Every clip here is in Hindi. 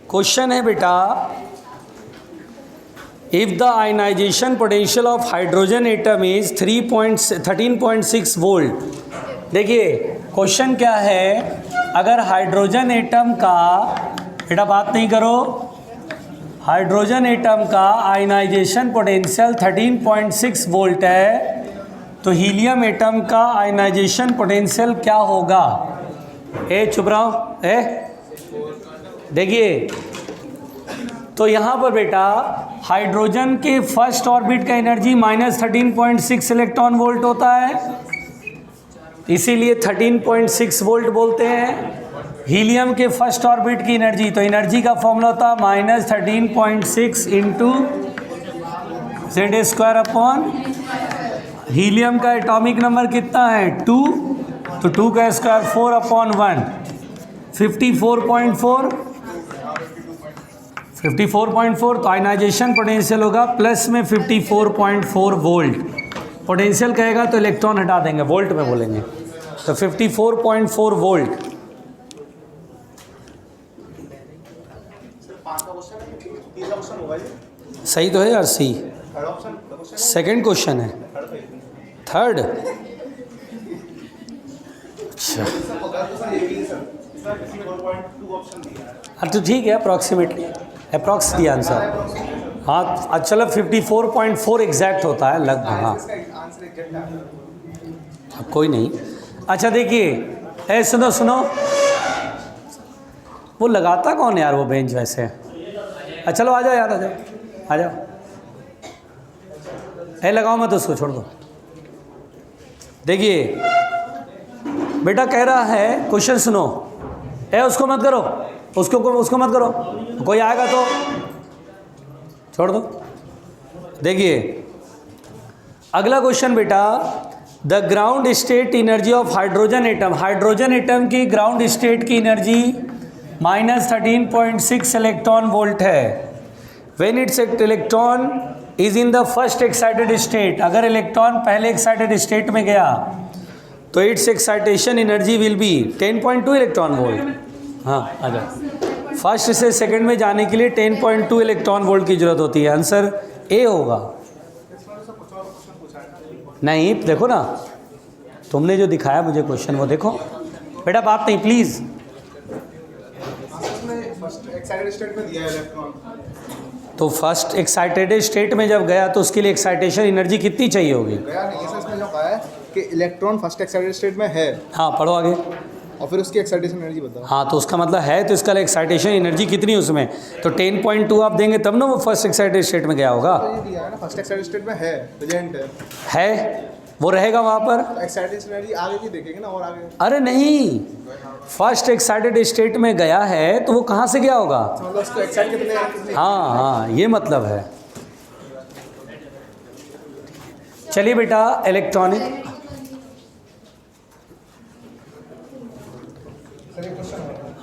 क्वेश्चन है बेटा, if the ionization potential of hydrogen atom is 13.6 volt. देखिए क्वेश्चन क्या है, अगर हाइड्रोजन एटम का, बेटा बात नहीं करो, हाइड्रोजन एटम का आयनाइजेशन पोटेंशियल 13.6 वोल्ट है, तो हीलियम एटम का आयनाइजेशन पोटेंशियल क्या होगा? ए चुप रहो, ए देखिए, तो यहाँ पर बेटा हाइड्रोजन के फर्स्ट ऑर्बिट का एनर्जी -13.6 इलेक्ट्रॉन वोल्ट होता है, इसीलिए 13.6 वोल्ट बोलते हैं। हीलियम के फर्स्ट ऑर्बिट की एनर्जी, तो एनर्जी का फॉर्मूला होता है -13.6 इंटू Z² अपॉन हीलियम का एटॉमिक नंबर कितना है 2, तो 2 का स्क्वायर 4 अपॉन 1, 54.4, तो आयनाइजेशन पोटेंशियल होगा प्लस में 54.4 वोल्ट। पोटेंशियल कहेगा तो इलेक्ट्रॉन हटा देंगे, वोल्ट में बोलेंगे, तो 54.4 वोल्ट। सही तो है यार, सी सेकंड क्वेश्चन है, थर्ड। अच्छा तो ठीक है, अप्रॉक्सीमेटली अप्रॉक्स दिया आंसर। हाँ चलो 54.4 एग्जैक्ट होता है लगभग। हाँ अब कोई नहीं। अच्छा देखिए, सुनो सुनो, वो लगाता कौन है यार वो बेंच वैसे? अच्छा चलो आ जाओ यार, आ जाओ आ जाओ, लगाओ मत उसको, छोड़ दो। देखिए बेटा कह रहा है, क्वेश्चन सुनो, उसको मत करो, उसको मत करो, कोई आएगा तो छोड़ दो। देखिए अगला क्वेश्चन बेटा, the ground state energy of hydrogen atom. Hydrogen atom की ग्राउंड स्टेट की एनर्जी -13.6 इलेक्ट्रॉन वोल्ट है। When it's electron is in the first excited state, अगर इलेक्ट्रॉन पहले एक्साइटेड स्टेट में गया तो it's excitation energy will be 10.2 electron volt. हाँ आ जाओ, फर्स्ट से सेकंड में जाने के लिए 10.2 इलेक्ट्रॉन वोल्ट की जरूरत होती है। आंसर ए होगा। नहीं देखो ना, तुमने जो दिखाया मुझे क्वेश्चन वो देखो बेटा, बात नहीं प्लीज। तो फर्स्ट एक्साइटेड स्टेट में जब गया तो उसके लिए एक्साइटेशन एनर्जी कितनी चाहिए होगी? कि इलेक्ट्रॉन फर्स्ट एक्साइटेड स्टेट में है। हाँ पढ़ो आगे। और फिर उसकी एक्साइटेशन एनर्जी बताओ। हाँ तो उसका मतलब है, तो इसका एक्साइटेशन एनर्जी कितनी है उसमें, तो 10.2 आप देंगे तब ना वो फर्स्ट एक्साइटेड स्टेट में गया होगा। तो ये दिया है ना, फर्स्ट एक्साइटेड स्टेट में है, प्रेजेंट है वो रहेगा वहाँ पर। तो एक्साइटेशन एनर्जी आगे की देखेंगे ना, और आगे। अरे नहीं, फर्स्ट एक्साइटेड स्टेट में गया है तो वो कहाँ से गया होगा? मतलब उसको एक्साइट कितने। हाँ हाँ ये मतलब है। चलिए बेटा इलेक्ट्रॉनिक,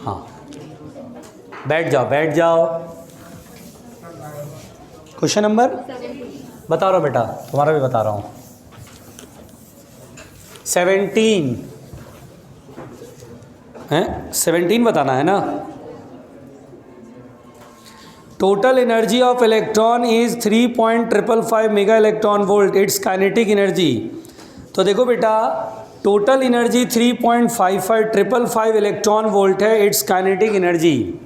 हाँ बैठ जाओ बैठ जाओ। क्वेश्चन नंबर बता रहा हूँ बेटा, तुम्हारा भी बता रहा हूँ। 17 है, 17 बताना है ना। Total energy of electron is 3.555 mega electron volt, it's kinetic energy. तो देखो बेटा, टोटल एनर्जी 3.555 इलेक्ट्रॉन वोल्ट है, इट्स काइनेटिक एनर्जी।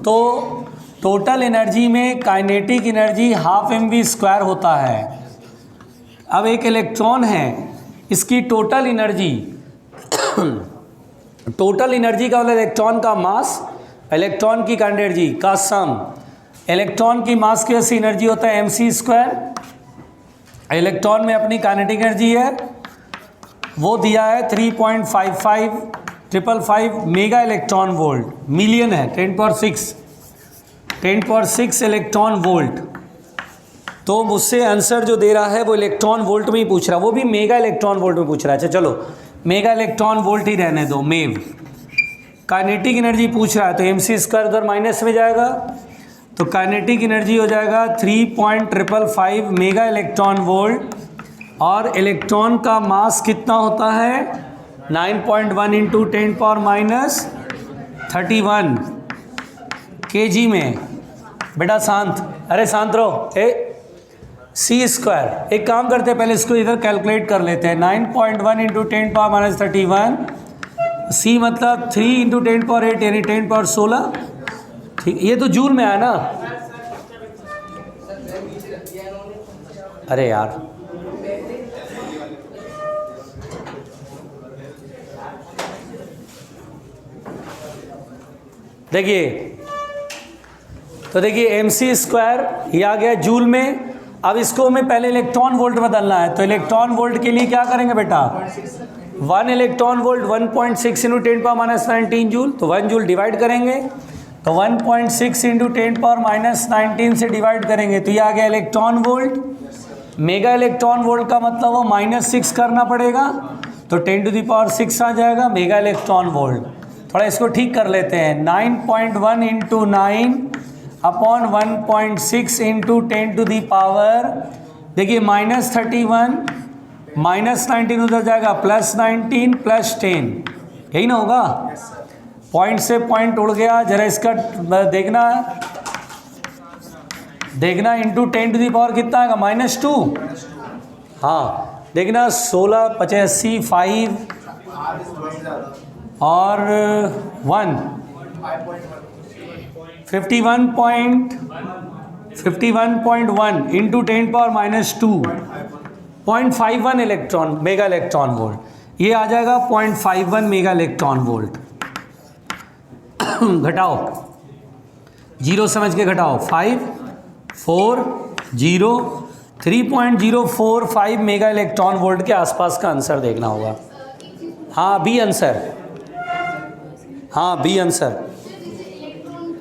तो टोटल एनर्जी में काइनेटिक एनर्जी ½ mv² होता है। अब एक इलेक्ट्रॉन है, इसकी टोटल एनर्जी टोटल एनर्जी का मतलब इलेक्ट्रॉन का मास, इलेक्ट्रॉन की काइनेटिक एनर्जी का सम। इलेक्ट्रॉन की मास की वजह से एनर्जी होता है mc²। इलेक्ट्रॉन में अपनी काइनेटिक एनर्जी है, वो दिया है 3.555 मेगा इलेक्ट्रॉन वोल्ट, मिलियन है 10⁶ इलेक्ट्रॉन वोल्ट। तो मुझसे आंसर जो दे रहा है वो इलेक्ट्रॉन वोल्ट में ही पूछ रहा है, वो भी मेगा इलेक्ट्रॉन वोल्ट में पूछ रहा है। अच्छा चलो मेगा इलेक्ट्रॉन वोल्ट ही रहने दो, मेव। काइनेटिक एनर्जी पूछ रहा है तो mc² उधर माइनस में जाएगा, तो काइनेटिक एनर्जी हो जाएगा 3.555 मेगा इलेक्ट्रॉन वोल्ट। और इलेक्ट्रॉन का मास कितना होता है 9.1 × 10⁻³ 31 kg में। बेटा शांत, अरे शांत रहो। सी स्क्वायर, एक काम करते हैं पहले इसको इधर कैलकुलेट कर लेते हैं। 9.1 इंटू 10⁻31, सी मतलब 3 इंटू 10⁸ यानी 10⁻16। ठीक, ये तो जूल में आया ना। अरे यार देखिए, तो देखिए एम सी स्क्वायर ये आ गया जूल में। अब इसको हमें पहले इलेक्ट्रॉन वोल्ट बदलना है, तो इलेक्ट्रॉन वोल्ट के लिए क्या करेंगे बेटा, 1 इलेक्ट्रॉन वोल्ट 1.6 इंटू 10⁻19 जूल, तो 1 जूल डिवाइड करेंगे, तो 1.6 इंटू 10⁻19 से डिवाइड करेंगे, तो ये आ गया electron volt. Mega electron volt का मतलब वो -6 करना पड़ेगा, तो 10⁻6 आ जाएगा मेगा इलेक्ट्रॉन वोल्ट। थोड़ा इसको ठीक कर लेते हैं, 9.1 इंटू 9 अपॉन 1.6 इंटू 10⁻, देखिए -31 -19 उधर जाएगा, +19 +10, यही ना होगा। पॉइंट से पॉइंट उड़ गया, जरा इसका देखना इंटू 10⁻, कितना आएगा, -2। हाँ देखना, 16 85 5 और 1 51.1 into 10⁻2 0.51 electron mega electron volt, ये आ जाएगा 0.51 मेगा इलेक्ट्रॉन वोल्ट। घटाओ, 0 समझ के घटाओ, 5 4 0 3.045 मेगा इलेक्ट्रॉन वोल्ट के आसपास का आंसर देखना होगा। हाँ बी आंसर, हाँ बी आंसर।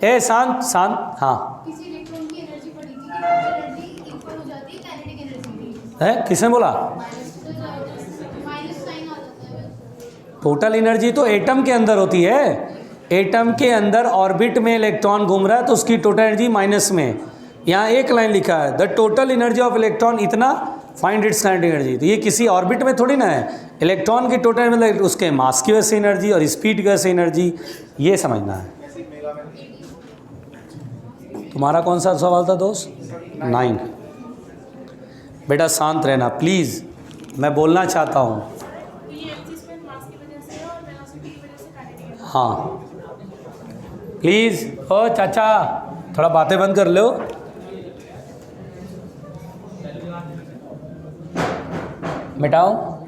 ए शांत शांत, हाँ किसी इलेक्ट्रॉन की एनर्जी पड़ी थी कि एनर्जी इक्वल हो जाती है काइनेटिक एनर्जी की। है, किसने बोला? माइनस साइन आ जाता है। टोटल एनर्जी तो एटम के अंदर होती है, एटम के अंदर ऑर्बिट में इलेक्ट्रॉन घूम रहा है तो उसकी टोटल एनर्जी माइनस में। यहाँ एक लाइन लिखा है, the total energy of electron इतना, फाइंड इट्स काइनेटिक एनर्जी। तो ये किसी ऑर्बिट में थोड़ी ना है, इलेक्ट्रॉन की टोटल मतलब उसके मास की वजह से एनर्जी और स्पीड की वजह से एनर्जी, ये समझना है। तुम्हारा कौन सा सवाल था दोस्त? 9। बेटा शांत रहना प्लीज़, मैं बोलना चाहता हूँ। हाँ प्लीज़, ओ चाचा थोड़ा बातें बंद कर लो। मिटाओ।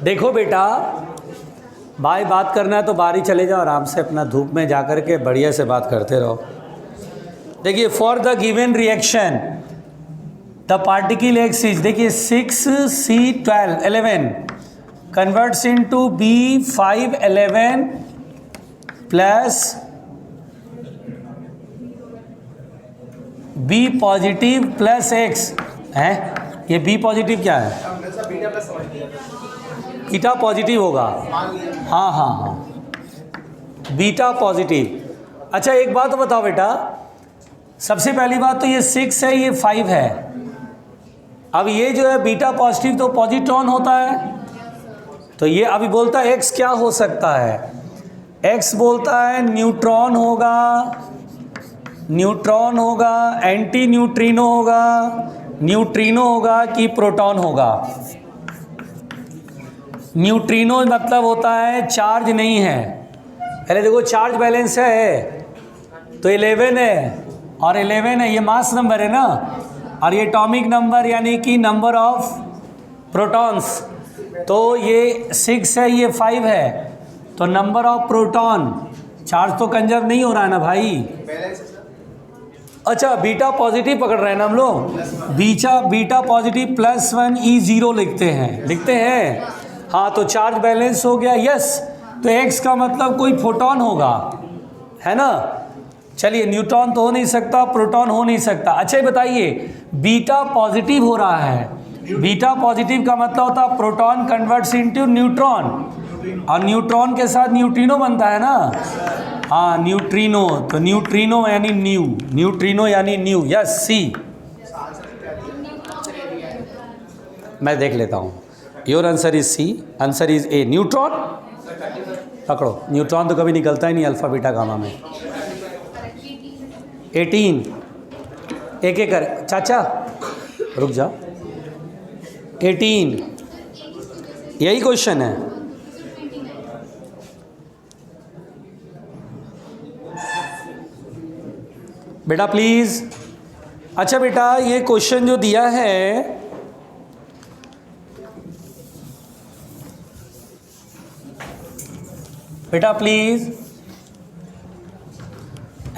देखो बेटा, भाई बात करना है तो बाहर ही चले जाओ, आराम से अपना धूप में जा कर के बढ़िया से बात करते रहो। देखिए, for the given reaction the particle x is, देखिए 6C11 converts into B511 plus B positive plus X है। ये B पॉजिटिव क्या है? बीटा पॉजिटिव होगा। हाँ हाँ हाँ, बीटा पॉजिटिव। अच्छा एक बात बताओ बेटा, सबसे पहली बात तो ये 6 है, ये 5 है। अब ये जो है बीटा पॉजिटिव तो पॉजिट्रॉन होता है, तो ये अभी बोलता है एक्स क्या हो सकता है? एक्स बोलता है न्यूट्रॉन होगा, न्यूट्रॉन होगा, एंटी न्यूट्रिनो होगा, न्यूट्रिनो होगा कि प्रोटॉन होगा। न्यूट्रिनो मतलब होता है चार्ज नहीं है। पहले देखो चार्ज बैलेंस है तो 11 है, और 11 है ये मास नंबर है ना, और ये एटॉमिक नंबर यानी कि नंबर ऑफ प्रोटॉन्स, तो ये 6 है, ये 5 है, तो नंबर ऑफ प्रोटॉन, चार्ज तो कंजर्व नहीं हो रहा है ना भाई। अच्छा बीटा पॉजिटिव पकड़ रहे हैं ना हम लोग, बीटा पॉजिटिव +1 E0 लिखते हैं। हाँ तो चार्ज बैलेंस हो गया, यस। तो एक्स का मतलब कोई फोटोन होगा, है ना। चलिए न्यूट्रॉन तो हो नहीं सकता, प्रोटॉन हो नहीं सकता। अच्छा ये बताइए, बीटा पॉजिटिव हो रहा है, बीटा पॉजिटिव का मतलब होता है प्रोटॉन कन्वर्ट्स इनटू न्यूट्रॉन, और न्यूट्रॉन के साथ न्यूट्रिनो बनता है ना। हाँ न्यूट्रिनो, तो न्यूट्रिनो यानी न्यू, न्यूट्रिनो यानी न्यू, यस सी। मैं देख लेता हूँ। Your answer is C, answer is a neutron. पकड़ो, न्यूट्रॉन तो कभी निकलता ही नहीं अल्फा बीटा गामा में। 18 एक एक कर चाचा, रुक जाओ। 18 यही क्वेश्चन है। बेटा प्लीज, अच्छा बेटा ये क्वेश्चन जो दिया है, बेटा प्लीज,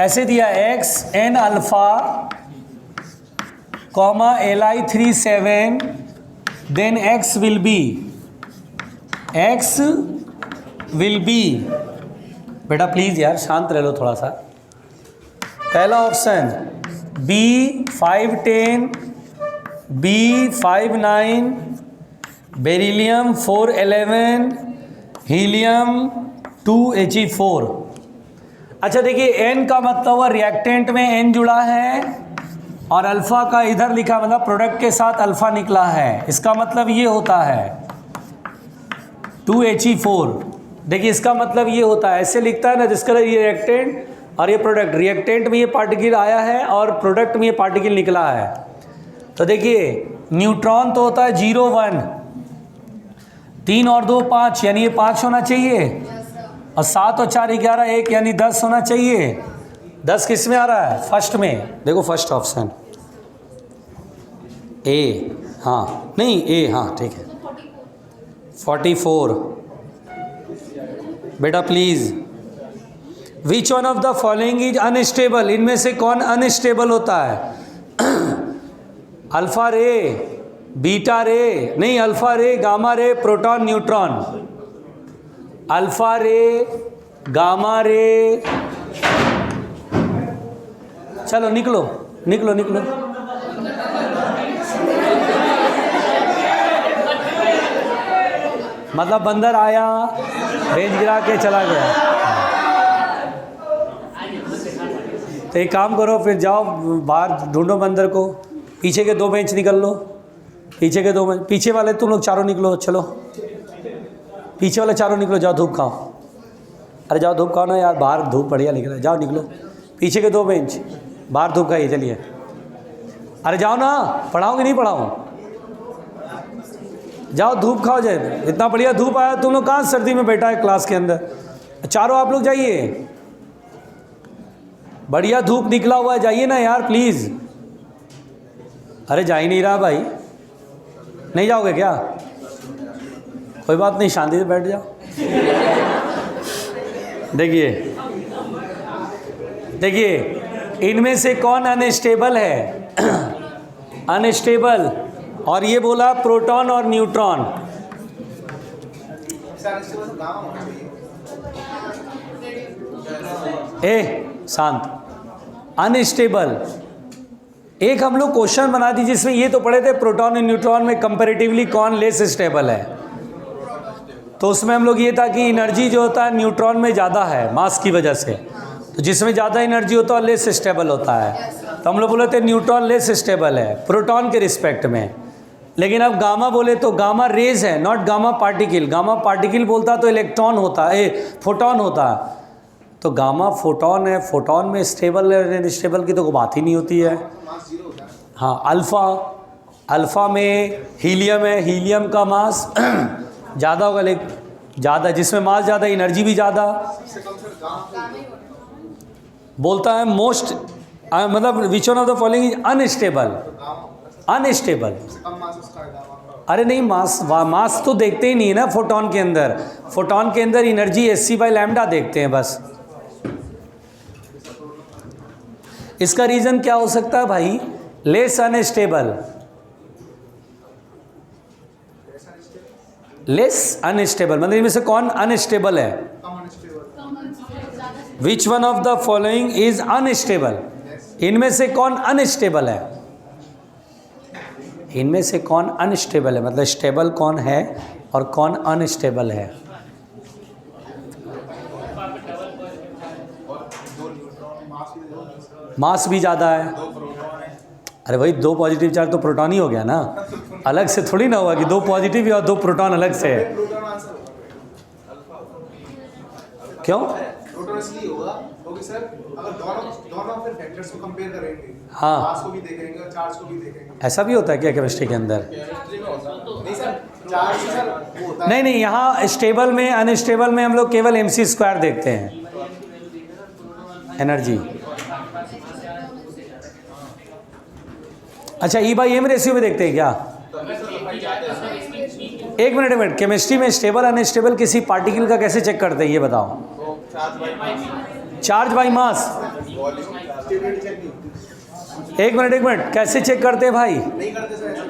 ऐसे दिया X N alpha comma Li37 then X will be. बेटा प्लीज यार शांत रह लो थोड़ा सा। पहला option B510, B59, beryllium 411, helium 2He4। अच्छा देखिए, N का मतलब हुआ रिएक्टेंट में N जुड़ा है और अल्फा का इधर लिखा मतलब प्रोडक्ट के साथ अल्फा निकला है, इसका मतलब ये होता है 2He4। देखिए इसका मतलब ये होता है, ऐसे लिखता है ना, जिसका ये रिएक्टेंट और ये प्रोडक्ट, रिएक्टेंट में ये पार्टिकल आया है और प्रोडक्ट में ये पार्टिकल निकला है। तो देखिए न्यूट्रॉन तो होता है 0 1, 3 और 2 5 यानी ये 5 होना चाहिए, और 7 और 4 11 1 यानी 10 होना चाहिए। 10 किस में आ रहा है? फर्स्ट में। देखो फर्स्ट ऑप्शन ए, हाँ नहीं ए, हाँ ठीक है 44। बेटा please, which one of the following is unstable, इनमें से कौन अनस्टेबल होता है? अल्फा रे, बीटा रे, नहीं अल्फा रे, gamma ray, proton neutron. Alpha रे, गामा रे, चलो निकलो निकलो निकलो। मतलब बंदर आया, बेंच गिरा के चला गया। तो एक काम करो, फिर जाओ बाहर ढूंढो बंदर को, पीछे के 2 बेंच निकल लो, पीछे के 2 बेंच, पीछे वाले तुम लोग चारों निकलो, चलो पीछे वाले चारों निकलो, जाओ धूप खाओ। अरे जाओ धूप खाओ ना यार, बाहर धूप बढ़िया निकल रहा है, जाओ निकलो। पीछे के 2 बेंच बाहर धूप खाइए, चलिए। अरे जाओ ना, पढ़ाओ कि नहीं पढ़ाओ? जाओ धूप खाओ जाए, इतना बढ़िया धूप आया, तुम लोग कहाँ सर्दी में बैठा है क्लास के अंदर। चारों आप लोग जाइए, बढ़िया धूप निकला हुआ है, जाइए ना यार प्लीज़। अरे जा ही नहीं रहा भाई, नहीं जाओगे क्या? कोई बात नहीं, शांति से बैठ जाओ। देखिए देखिए, इनमें से कौन अनस्टेबल है? अनस्टेबल, और ये बोला प्रोटॉन और न्यूट्रॉन। ए शांत, अनस्टेबल। एक हम लोग क्वेश्चन बना दी जिसमें ये तो पढ़े थे प्रोटॉन और न्यूट्रॉन में कंपैरेटिवली कौन लेस स्टेबल है। तो उसमें हम लोग ये था कि एनर्जी जो होता है न्यूट्रॉन में ज़्यादा है मास की वजह से, तो जिसमें ज़्यादा एनर्जी होता है लेस स्टेबल होता है। तो हम लोग बोले थे न्यूट्रॉन लेस स्टेबल है प्रोटॉन के रिस्पेक्ट में। लेकिन अब गामा बोले तो गामा रेज है, not gamma particle. Gamma particle बोलता तो इलेक्ट्रॉन होता है, फोटोन होता। तो गामा फोटोन है, फोटोन में स्टेबल है, स्टेबल की तो कोई बात ही नहीं होती है। हाँ अल्फ़ा, अल्फ़ा में हीलियम है, हीलियम का मास ज़्यादा होगा, लेकिन ज़्यादा जिसमें मास ज़्यादा एनर्जी भी ज़्यादा बोलता है। मोस्ट मतलब विच one of the following is unstable. Unstable, अरे नहीं मास तो देखते ही नहीं है ना फोटोन के अंदर। फोटोन के अंदर एनर्जी hc/λ देखते हैं बस। इसका रीज़न क्या हो सकता है भाई? लेस अनस्टेबल, लेस अनस्टेबल मतलब इनमें से कौन अनस्टेबल है? विच one of the following is unstable? इनमें से कौन अनस्टेबल है? इनमें से कौन अनस्टेबल है, मतलब स्टेबल कौन है और कौन अनस्टेबल है? मास भी ज़्यादा है। अरे भाई 2 पॉजिटिव चार्ज तो प्रोटॉन ही हो गया ना, अलग से थोड़ी ना हुआ कि 2 पॉजिटिव और 2 प्रोटॉन अलग से है। क्यों? प्रोटॉन इसलिए होगा क्योंकि सर अगर दोनों फिर फैक्टर्स को कंपेयर करेंगे, हाँ। मास को भी देखेंगे और चार्ज को भी देखेंगे। ऐसा भी होता है क्या केमिस्ट्री के अंदर? नहीं सर, चार्ज सर वो होता है। नहीं नहीं, यहाँ स्टेबल में अनस्टेबल में हम लोग केवल mc² देखते हैं, एनर्जी। अच्छा E/m रेशियो में देखते हैं क्या? एक मिनट, केमिस्ट्री में स्टेबल अनस्टेबल किसी पार्टिकल का कैसे चेक करते हैं ये बताओ? Charge by mass. एक मिनट, कैसे चेक करते हैं भाई? नहीं करते सर ऐसा।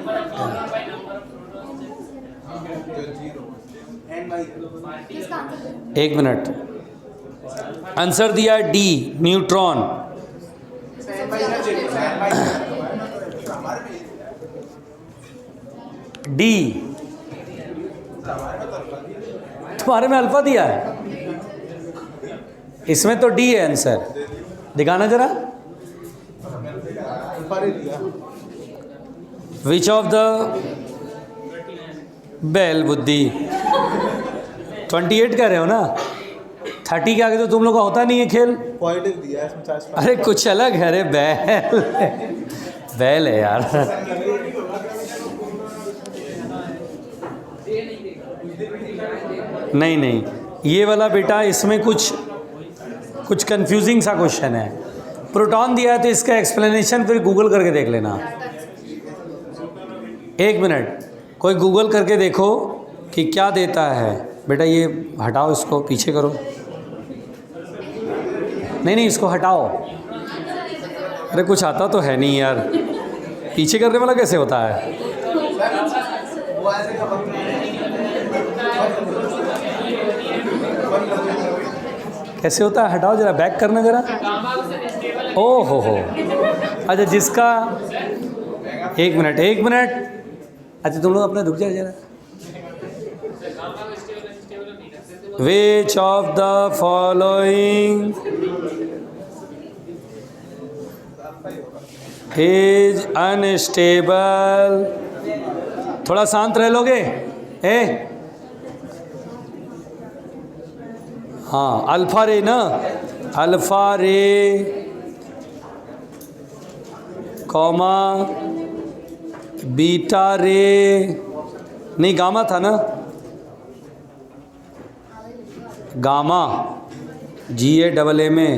किसका आंसर? एक मिनट, आंसर दिया डी, न्यूट्रॉन। डी, तुम्हारे में अल्फा दिया है, इसमें तो डी है आंसर। दिखाना जरा। विच ऑफ द बेल बुद्धि 28 कह रहे हो ना, 30 के आगे तो तुम लोग का होता नहीं है खेल। पॉजिटिव दिया है इसमें चार्ज। अरे कुछ अलग है, अरे बैल है यार। नहीं, ये वाला बेटा इसमें कुछ कंफ्यूजिंग सा क्वेश्चन है। प्रोटॉन दिया है तो इसका एक्सप्लेनेशन फिर गूगल करके देख लेना। एक मिनट, कोई गूगल करके देखो कि क्या देता है। बेटा ये हटाओ, इसको पीछे करो। नहीं, इसको हटाओ। अरे कुछ आता तो है नहीं यार, पीछे करने वाला कैसे होता है? कैसे होता है? हटाओ जरा, बैक करना जरा। ओ हो। अच्छा जिसका, एक मिनट। अच्छा तुम लोग अपने रुक जाओ जरा। Which of the following is unstable? थोड़ा शांत रह लोगे? हाँ, अल्फा रे ना, अल्फा रे कॉमा बीटा रे, नहीं गामा था ना, गामा GAMA में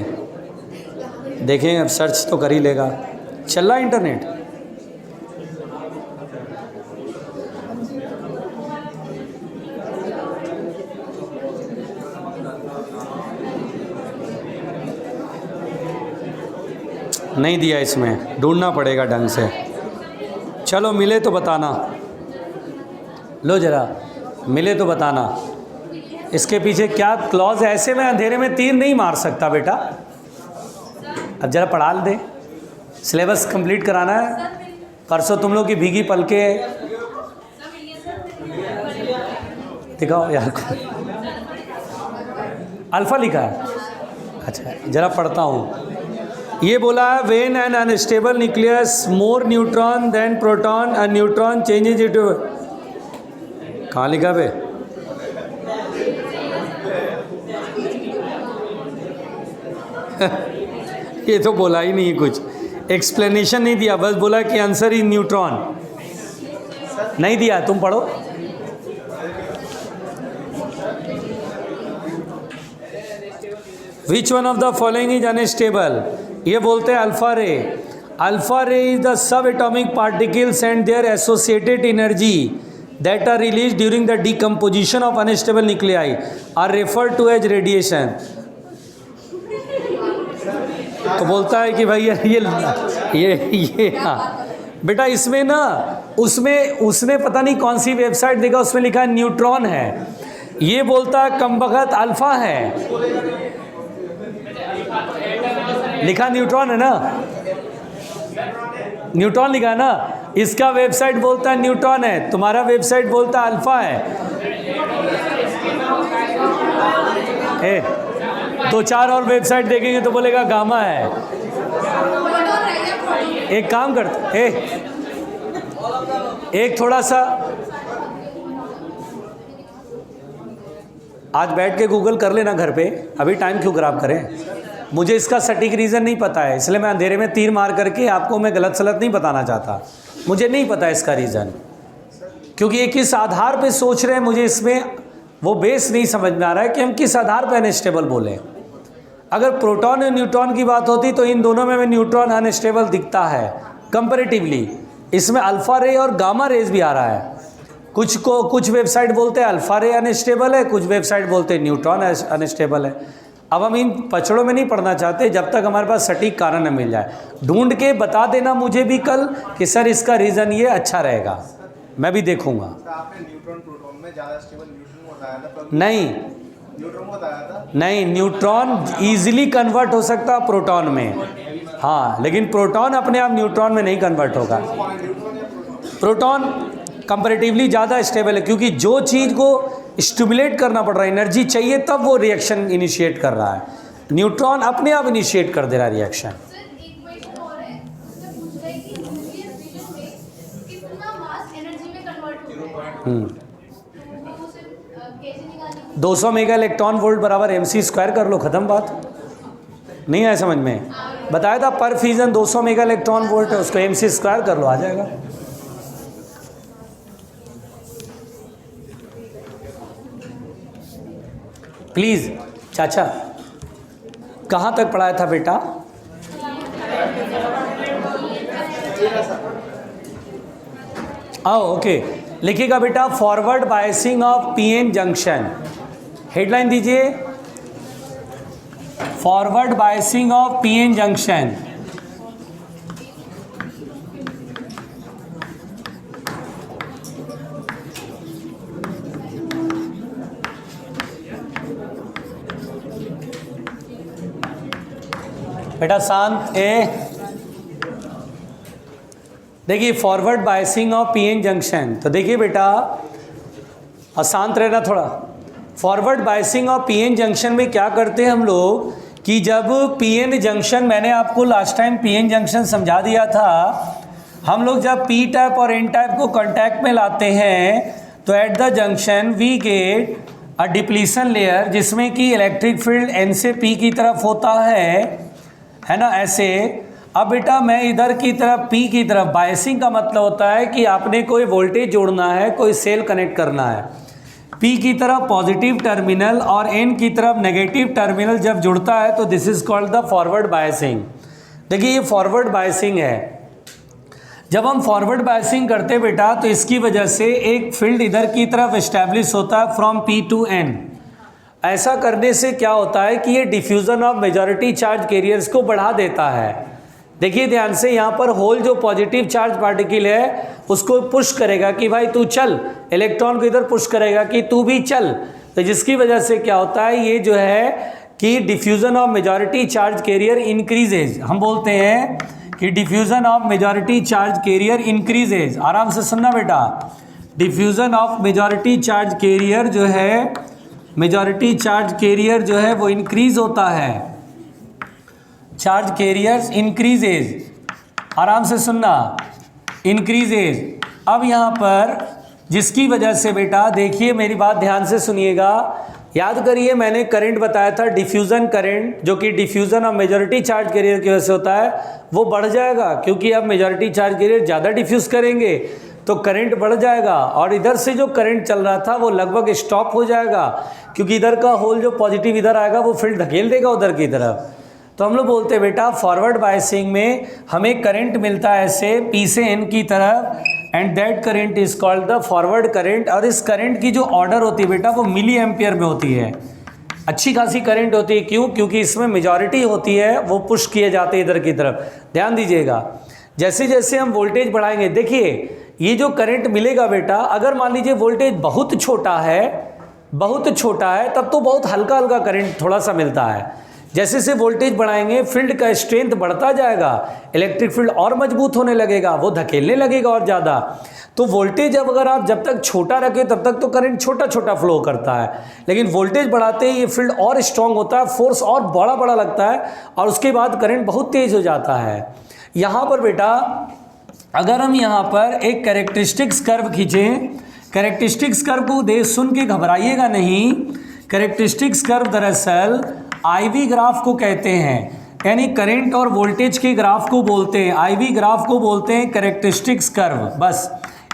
देखें। अब सर्च तो कर ही लेगा, चल रहा इंटरनेट। नहीं दिया, इसमें ढूंढना पड़ेगा ढंग से। चलो मिले तो बताना, लो जरा मिले तो बताना। इसके पीछे क्या क्लॉज है? ऐसे में अंधेरे में तीर नहीं मार सकता बेटा। अब जरा पढ़ा दे, सिलेबस कंप्लीट कराना है। परसों तुम लोग की भीगी पलके दिखाओ यार। अल्फा लिखा है, अच्छा जरा पढ़ता हूँ। ये बोला है when an unstable nucleus more neutron than proton, a neutron changes it. कहाँ लिखा बे? ये तो बोला ही नहीं, कुछ एक्सप्लेनेशन नहीं दिया, बस बोला कि आंसर इज न्यूट्रॉन। नहीं दिया, तुम पढ़ो। Which one of the following is unstable? ये बोलते हैं alpha ray. Alpha ray is the subatomic particles and their associated energy that are released during the decomposition of unstable nuclei are referred to as radiation। तो बोलता है कि भाई ये हाँ बेटा, इसमें ना उसने पता नहीं कौन सी वेबसाइट देखा, उसमें लिखा है न्यूट्रॉन है। ये बोलता है कमबख्त अल्फा है, लिखा न्यूट्रॉन है ना, न्यूट्रॉन लिखा है ना। इसका वेबसाइट बोलता है न्यूट्रॉन है, तुम्हारा वेबसाइट बोलता है अल्फा है। 2-4 और वेबसाइट देखेंगे तो बोलेगा गामा है। एक काम करते, एक थोड़ा सा आज बैठ के गूगल कर लेना घर पे, अभी टाइम क्यों खराब करें। मुझे इसका सटीक रीज़न नहीं पता है, इसलिए मैं अंधेरे में तीर मार करके आपको मैं गलत सलत नहीं बताना चाहता। मुझे नहीं पता इसका रीज़न, क्योंकि ये किस आधार पे सोच रहे हैं, मुझे इसमें वो बेस नहीं समझ में आ रहा है कि हम किस आधार पे अनस्टेबल बोलें। अगर प्रोटॉन और न्यूट्रॉन की बात होती तो इन दोनों में न्यूट्रॉन अनस्टेबल दिखता है कंपैरेटिवली। इसमें अल्फ़ा रे और गामा रेज भी आ रहा है। कुछ वेबसाइट बोलते हैं अल्फ़ा रे अनस्टेबल है, कुछ वेबसाइट बोलते हैं न्यूट्रॉन अनस्टेबल है। अब हम इन पचड़ों में नहीं पढ़ना चाहते जब तक हमारे पास सटीक कारण न मिल जाए। ढूंढ के बता देना मुझे भी कल कि सर इसका रीज़न ये अच्छा रहेगा, मैं भी देखूंगा। आपने न्यूट्रॉन प्रोटॉन में ज़्यादा स्टेबल न्यूट्रॉन बताया था, नहीं न्यूट्रॉन बताया था। नहीं, न्यूट्रॉन ईजिली कन्वर्ट हो सकता प्रोटॉन में, हाँ, लेकिन प्रोटॉन अपने आप न्यूट्रॉन में नहीं कन्वर्ट होगा। प्रोटॉन कंपैरेटिवली ज़्यादा स्टेबल है, क्योंकि जो चीज़ को स्टिमुलेट करना पड़ रहा है, एनर्जी चाहिए, तब वो रिएक्शन इनिशिएट कर रहा है। न्यूट्रॉन अपने आप इनिशिएट कर दे रहा है रिएक्शन। सर एक क्वेश्चन और है, उससे पूछ रहा है कि न्यूक्लियर फ्यूजन में कितना मास एनर्जी में कन्वर्ट होता है। तो वो सिर्फ कैसे निकालेंगे? 200 मेगा इलेक्ट्रॉन वोल्ट बराबर mc² कर लो, ख़त्म बात। नहीं आया समझ में? बताया था पर फ्यूजन 200 मेगा इलेक्ट्रॉन वोल्ट है, उसको mc² कर लो, आ जाएगा। प्लीज़ चाचा, कहाँ तक पढ़ाया था बेटा? आओ ओके, लिखिएगा बेटा forward biasing of PN junction. Headline दीजिए, forward biasing of PN junction. बेटा शांत देखिए forward biasing of PN junction. तो देखिए बेटा, और शांत रहना थोड़ा। Forward biasing of PN junction में क्या करते हैं हम लोग कि जब पीएन जंक्शन, मैंने आपको लास्ट टाइम पीएन जंक्शन समझा दिया था, हम लोग जब पी टाइप और एन टाइप को कांटेक्ट में लाते हैं तो at the junction we get a depletion layer, जिसमें कि इलेक्ट्रिक फील्ड एन से पी की तरफ होता है ना, ऐसे। अब बेटा मैं इधर की तरफ पी की तरफ, बायसिंग का मतलब होता है कि आपने कोई वोल्टेज जोड़ना है, कोई सेल कनेक्ट करना है। पी की तरफ पॉजिटिव टर्मिनल और एन की तरफ नेगेटिव टर्मिनल जब जुड़ता है तो this is called the forward biasing. देखिए ये फॉरवर्ड बायसिंग है। जब हम फॉरवर्ड बायसिंग करते बेटा तो इसकी वजह से एक फील्ड इधर की तरफ एस्टैब्लिश होता है फ्रॉम पी टू एन। ऐसा करने से क्या होता है कि ये diffusion of majority charge carriers को बढ़ा देता है। देखिए ध्यान से, यहाँ पर होल जो पॉजिटिव चार्ज पार्टिकल है उसको पुश करेगा कि भाई तू चल, इलेक्ट्रॉन को इधर पुश करेगा कि तू भी चल। तो जिसकी वजह से क्या होता है, ये जो है कि diffusion of majority charge carrier increases. हम बोलते हैं कि diffusion of majority charge carrier increases. आराम से सुनना बेटा, diffusion of majority charge carrier जो है, मेजॉरिटी चार्ज कैरियर जो है वो इंक्रीज होता है। चार्ज कैरियर्स इंक्रीजेज, आराम से सुनना, इंक्रीजेज। अब यहाँ पर जिसकी वजह से बेटा देखिए मेरी बात ध्यान से सुनिएगा, याद करिए मैंने करंट बताया था डिफ्यूज़न करंट, जो कि diffusion of majority charge carrier की वजह से होता है, वो बढ़ जाएगा क्योंकि अब मेजॉरिटी चार्ज कैरियर ज़्यादा डिफ्यूज़ करेंगे तो करंट बढ़ जाएगा। और इधर से जो करंट चल रहा था वो लगभग स्टॉप हो जाएगा, क्योंकि इधर का होल जो पॉजिटिव इधर आएगा वो फील्ड धकेल देगा उधर की तरफ। तो हम लोग बोलते हैं बेटा फॉरवर्ड बायसिंग में हमें करंट मिलता है ऐसे पी से एन की तरफ, and that current is called the forward current. और इस करंट की जो ऑर्डर होती है बेटा वो मिली एम्पियर में होती है। अच्छी खासी करंट होती है, क्यों? क्योंकि इसमें मेजॉरिटी होती है, वो पुश किए जाते हैं इधर की तरफ। ध्यान दीजिएगा, जैसे जैसे हम वोल्टेज बढ़ाएंगे, देखिए ये जो करंट मिलेगा बेटा, अगर मान लीजिए वोल्टेज बहुत छोटा है, बहुत छोटा है, तब तो बहुत हल्का हल्का करंट थोड़ा सा मिलता है। जैसे जैसे वोल्टेज बढ़ाएंगे फील्ड का स्ट्रेंथ बढ़ता जाएगा, इलेक्ट्रिक फील्ड और मजबूत होने लगेगा, वो धकेलने लगेगा और ज़्यादा। तो वोल्टेज अब अगर आप जब तक छोटा रखें तब तक तो करंट छोटा छोटा फ्लो करता है, लेकिन वोल्टेज बढ़ाते ही ये फील्ड और स्ट्रांग होता है, फोर्स और बड़ा बड़ा लगता है और उसके बाद करंट बहुत तेज़ हो जाता है। यहाँ पर बेटा अगर हम यहाँ पर एक कैरेक्टरिस्टिक्स कर्व खींचें, कैरेक्टरिस्टिक्स कर्व को देख सुन के घबराइएगा नहीं। कैरेक्टरिस्टिक्स कर्व दरअसल आईवी ग्राफ को कहते हैं, यानी करंट और वोल्टेज के ग्राफ को बोलते हैं, आईवी ग्राफ को बोलते हैं कैरेक्टरिस्टिक्स कर्व। बस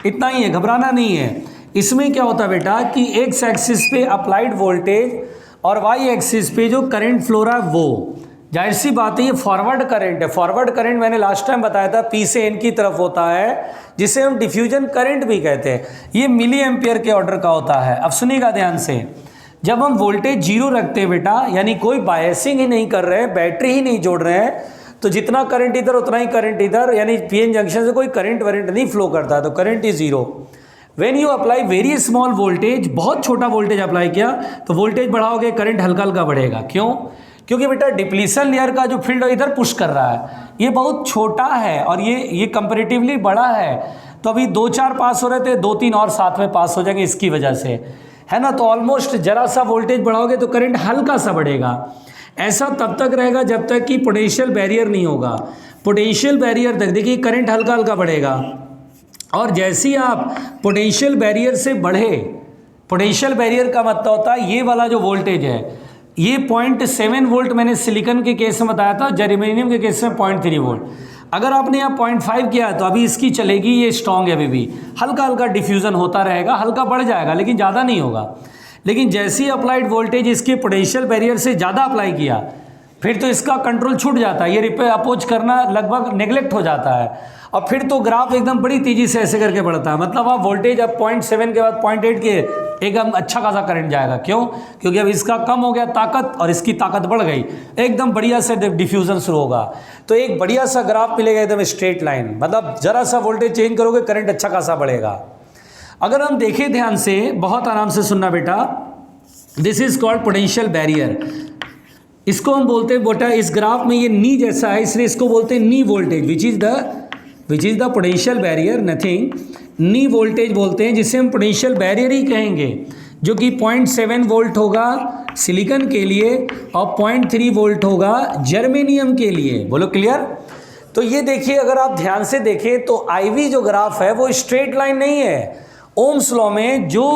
इतना ही है, घबराना नहीं है। इसमें क्या होता है बेटा कि एक्स एक्सिस पे अप्लाइड वोल्टेज और वाई एक्सिस पे जो करंट फ्लो रहा है वो, जाहिर सी बात है ये फॉरवर्ड करंट है। फॉरवर्ड करंट मैंने लास्ट टाइम बताया था पी से एन की तरफ होता है, जिसे हम डिफ्यूजन करंट भी कहते हैं। ये मिली एम्पियर के ऑर्डर का होता है। अब सुनिएगा ध्यान से, जब हम वोल्टेज जीरो रखते हैं बेटा, यानी कोई बायसिंग ही नहीं कर रहे हैं, बैटरी ही नहीं जोड़ रहे हैं, तो जितना करंट इधर उतना ही करंट इधर, यानी पीएन जंक्शन से कोई करंट वरेंट नहीं फ्लो करता है, तो current is zero. When you apply very small voltage, बहुत छोटा वोल्टेज अप्लाई किया तो वोल्टेज बढ़ाओगे करंट हल्का हल्का बढ़ेगा। क्यों? क्योंकि बेटा डिप्लीशन लेयर का जो फील्ड इधर पुश कर रहा है, ये बहुत छोटा है और ये कंपैरेटिवली बड़ा है। तो अभी 2-4 पास हो रहे थे, 2-3 और साथ में पास हो जाएंगे इसकी वजह से, है ना। तो ऑलमोस्ट जरा सा वोल्टेज बढ़ाओगे तो करंट हल्का सा बढ़ेगा। ऐसा तब तक रहेगा जब तक कि पोटेंशियल बैरियर नहीं होगा। पोटेंशियल बैरियर तक देखिए करंट हल्का हल्का बढ़ेगा, और जैसे ही आप पोटेंशियल बैरियर से बढ़े, पोटेंशियल बैरियर का मतलब होता है ये वाला जो वोल्टेज है, ये 0.7 वोल्ट मैंने सिलिकॉन के केस में बताया था, जर्मेनियम के केस में 0.3 वोल्ट। अगर आपने यहाँ 0.5 किया है तो अभी इसकी चलेगी, ये स्ट्रॉन्ग है, अभी भी हल्का हल्का डिफ्यूजन होता रहेगा, हल्का बढ़ जाएगा लेकिन ज़्यादा नहीं होगा। लेकिन जैसे ही अप्लाइड वोल्टेज इसके पोटेंशियल बैरियर से ज़्यादा अप्लाई किया, फिर तो इसका कंट्रोल छूट जाता है, ये रिपेयर अपोज करना लगभग नेग्लेक्ट हो जाता है, और फिर तो ग्राफ एकदम बड़ी तेज़ी से ऐसे करके बढ़ता है। मतलब आप वोल्टेज अब 0.7 के बाद 0.8 के एकदम अच्छा खासा करंट जाएगा। क्यों? क्योंकि अब इसका कम हो गया ताकत और इसकी ताकत बढ़ गई, एकदम बढ़िया से डिफ्यूजन शुरू होगा। तो एक बढ़िया सा ग्राफ मिलेगा, एकदम स्ट्रेट लाइन, मतलब जरा सा वोल्टेज चेंज करोगे करंट अच्छा खासा बढ़ेगा। अगर हम देखें ध्यान से, बहुत आराम से सुनना बेटा, this is called potential barrier. इसको हम बोलते हैं बेटा, इस ग्राफ में ये नी जैसा है इसलिए इसको बोलते हैं नी voltage, which is the potential barrier, nothing. Knee voltage बोलते हैं, जिसे हम पोटेंशियल बैरियर ही कहेंगे, जो कि 0.7 वोल्ट होगा सिलिकॉन के लिए और 0.3 वोल्ट होगा जर्मेनियम के लिए। बोलो क्लियर? तो ये देखिए, अगर आप ध्यान से देखें तो आईवी जो ग्राफ है वो स्ट्रेट लाइन नहीं है। ओम्स लॉ में जो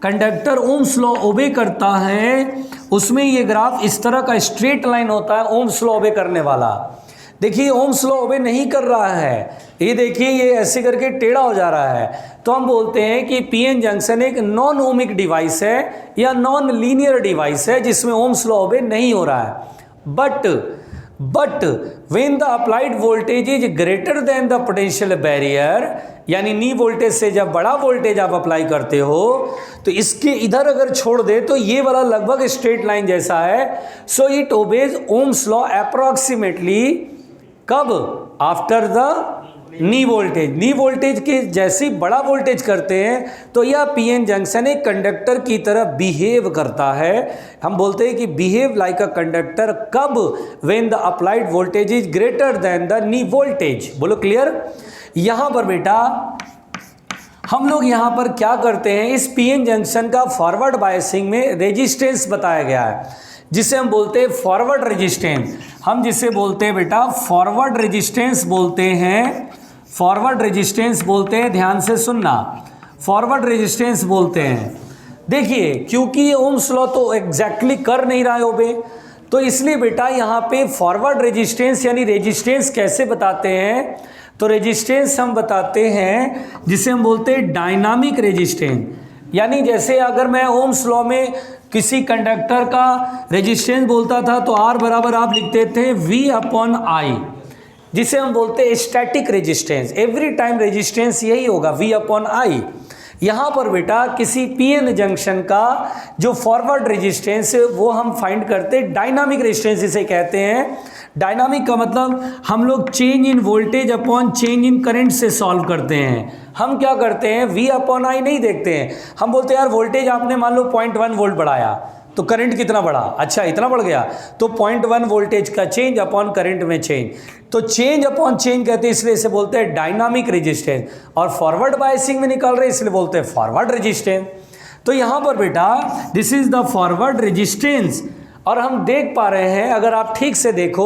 कंडक्टर ओम्स लॉ ओबे करता है उसमें ये ग्राफ इस तरह का स्ट्रेट लाइन होता है, ओम्स लॉ ओबे करने वाला। देखिए ओम्स लॉ ओबे नहीं कर रहा है, ये देखिए ये ऐसे करके टेढ़ा हो जा रहा है। तो हम बोलते हैं कि पीएन जंक्शन एक नॉन ओमिक डिवाइस है या नॉन लीनियर डिवाइस है जिसमें ओम्स लॉ ओबे नहीं हो रहा है। But when the applied voltage is greater then the potential barrier, यानी नी वोल्टेज से जब बड़ा वोल्टेज आप अप्लाई करते हो तो इसके इधर अगर छोड़ दे तो ये वाला लगभग स्ट्रेट लाइन जैसा है। So it obeys Ohm's law approximately. कब? After the knee voltage. Knee voltage के जैसे बड़ा वोल्टेज करते हैं तो यह पीएन जंक्शन एक कंडक्टर की तरह बिहेव करता है। हम बोलते हैं कि बिहेव लाइक अ कंडक्टर। कब? When the applied voltage is greater then the knee voltage. बोलो क्लियर? यहां पर बेटा हम लोग यहां पर क्या करते हैं, इस पीएन जंक्शन का फॉरवर्ड बायसिंग में रेजिस्टेंस बताया गया है, जिसे हम बोलते हैं फॉरवर्ड रेजिस्टेंस। हम जिसे बोलते हैं बेटा फॉरवर्ड रेजिस्टेंस बोलते हैं, फॉरवर्ड रेजिस्टेंस बोलते हैं। ध्यान से सुनना, फॉरवर्ड रेजिस्टेंस बोलते हैं। देखिए क्योंकि ये ओम्स लॉ तो एग्जैक्टली कर नहीं रहा है ओबे, तो इसलिए बेटा यहाँ पे फॉरवर्ड रेजिस्टेंस यानी रेजिस्टेंस कैसे बताते हैं, तो रेजिस्टेंस हम बताते हैं जिसे हम बोलते हैं डायनामिक रेजिस्टेंस। यानी जैसे अगर मैं ओम्स लॉ में किसी कंडक्टर का रेजिस्टेंस बोलता था तो R बराबर आप लिखते थे V/I, जिसे हम बोलते हैं static resistance. Every time resistance यही होगा V/I। यहाँ पर बेटा किसी पीएन जंक्शन का जो फॉरवर्ड रेजिस्टेंस है वो हम फाइंड करते हैं डायनामिक रेजिस्टेंस जिसे कहते हैं। डायनामिक का मतलब हम लोग change in voltage upon change in current से सॉल्व करते हैं। हम क्या करते हैं V/I नहीं देखते हैं, हम बोलते हैं यार वोल्टेज आपने मान लो 0.1 वोल्ट बढ़ाया तो करंट कितना बढ़ा, अच्छा इतना बढ़ गया, तो 0.1 वोल्टेज का चेंज अपॉन करंट में चेंज, तो चेंज अपॉन चेंज कहते हैं, इसलिए इसे बोलते हैं डायनामिक रेजिस्टेंस, और फॉरवर्ड बायसिंग में निकाल रहे हैं इसलिए बोलते हैं फॉरवर्ड रेजिस्टेंस। तो यहाँ पर बेटा this is the forward resistance, और हम देख पा रहे हैं अगर आप ठीक से देखो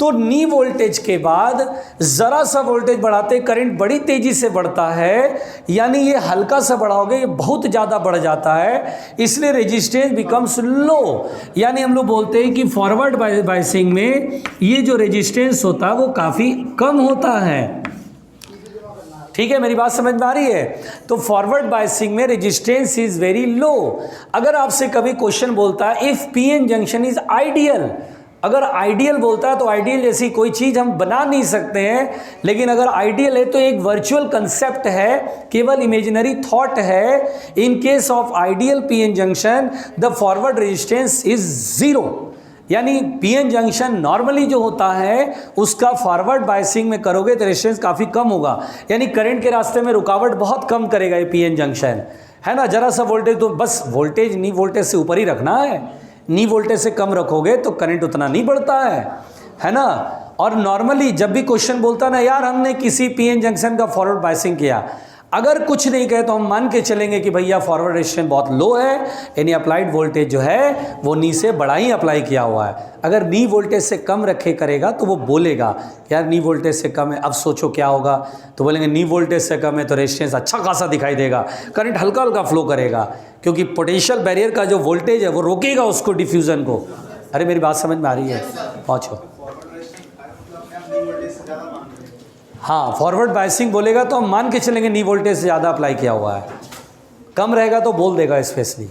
तो नी वोल्टेज के बाद ज़रा सा वोल्टेज बढ़ाते करंट बड़ी तेज़ी से बढ़ता है, यानी ये हल्का सा बढ़ाओगे ये बहुत ज़्यादा बढ़ जाता है, इसलिए रेजिस्टेंस बिकम्स लो। यानी हम लोग बोलते हैं कि फॉरवर्ड बायसिंग में ये जो रेजिस्टेंस होता है वो काफ़ी कम होता है। ठीक है, मेरी बात समझ में आ रही है? तो फॉरवर्ड बायसिंग में रेजिस्टेंस इज वेरी लो। अगर आपसे कभी क्वेश्चन बोलता है if PN junction is ideal, अगर आइडियल बोलता है तो आइडियल जैसी कोई चीज़ हम बना नहीं सकते हैं, लेकिन अगर आइडियल है तो एक वर्चुअल कंसेप्ट है, केवल इमेजिनरी थॉट है। In case of ideal PN junction the forward resistance is zero, यानी पीएन जंक्शन नॉर्मली जो होता है उसका फॉरवर्ड बायसिंग में करोगे तो रेजिस्टेंस काफ़ी कम होगा, यानी करंट के रास्ते में रुकावट बहुत कम करेगा ये पीएन जंक्शन, है ना। जरा सा वोल्टेज तो बस वोल्टेज नी वोल्टेज से ऊपर ही रखना है, नी वोल्टेज से कम रखोगे तो करंट उतना नहीं बढ़ता है ना। और नॉर्मली जब भी क्वेश्चन बोलता ना यार हमने किसी पीएन जंक्शन का फॉरवर्ड बायसिंग किया, अगर कुछ नहीं कहे तो हम मान के चलेंगे कि भैया फॉरवर्ड रेजिस्टेंस बहुत लो है, यानी अप्लाइड वोल्टेज जो है वो नी से बड़ा ही अप्लाई किया हुआ है। अगर नी वोल्टेज से कम रखे करेगा तो वो बोलेगा यार नी वोल्टेज से कम है, अब सोचो क्या होगा, तो बोलेंगे नी वोल्टेज से कम है तो रेजिस्टेंस अच्छा खासा दिखाई देगा, करंट हल्का हल्का फ्लो करेगा, क्योंकि पोटेंशियल बैरियर का जो वोल्टेज है वो रोकेगा उसको डिफ्यूज़न को। अरे मेरी बात समझ में आ रही है? पहुँचो। हाँ, फॉरवर्ड बायसिंग बोलेगा तो हम मान के चलेंगे नी वोल्टेज से ज़्यादा अप्लाई किया हुआ है, कम रहेगा तो बोल देगा स्पेशली।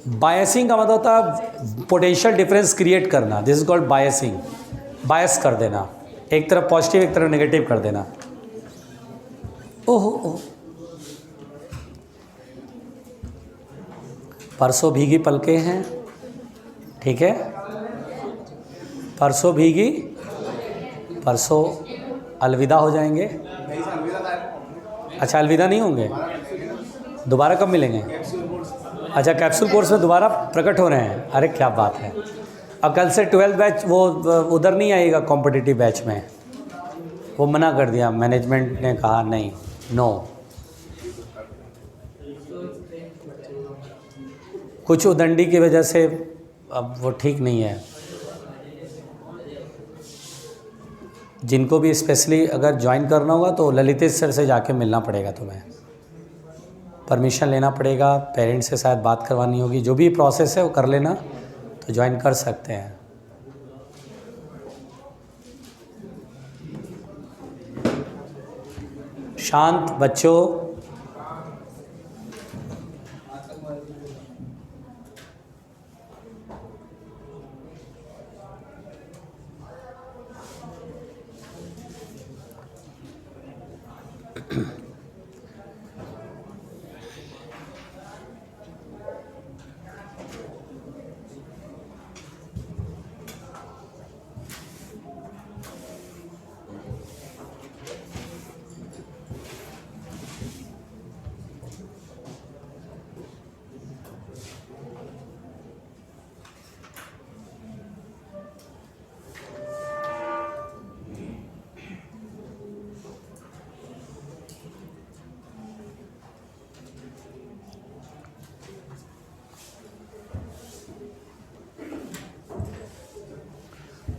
बायसिंग का मतलब होता है पोटेंशियल डिफरेंस क्रिएट करना, दिस इज कॉल्ड बायसिंग, बायस कर देना, एक तरफ पॉजिटिव एक तरफ नेगेटिव कर देना। ओहो, परसों भीगी पलकें हैं, ठीक है, परसों भीगी परसों अलविदा हो जाएंगे। अच्छा, अलविदा नहीं होंगे, दोबारा कब मिलेंगे? अच्छा, कैप्सूल कोर्स में दोबारा प्रकट हो रहे हैं, अरे क्या बात है। अब कल से 12th बैच वो उधर नहीं आएगा कॉम्पिटिटिव बैच में, वो मना कर दिया, मैनेजमेंट ने कहा नहीं, नो। कुछ उदंडी की वजह से अब वो ठीक नहीं है। जिनको भी स्पेशली अगर ज्वाइन करना होगा तो ललितेश सर से जाके मिलना पड़ेगा, तुम्हें परमिशन लेना पड़ेगा, पेरेंट्स से शायद बात करवानी होगी, जो भी प्रोसेस है वो कर लेना तो ज्वाइन कर सकते हैं। शांत बच्चों,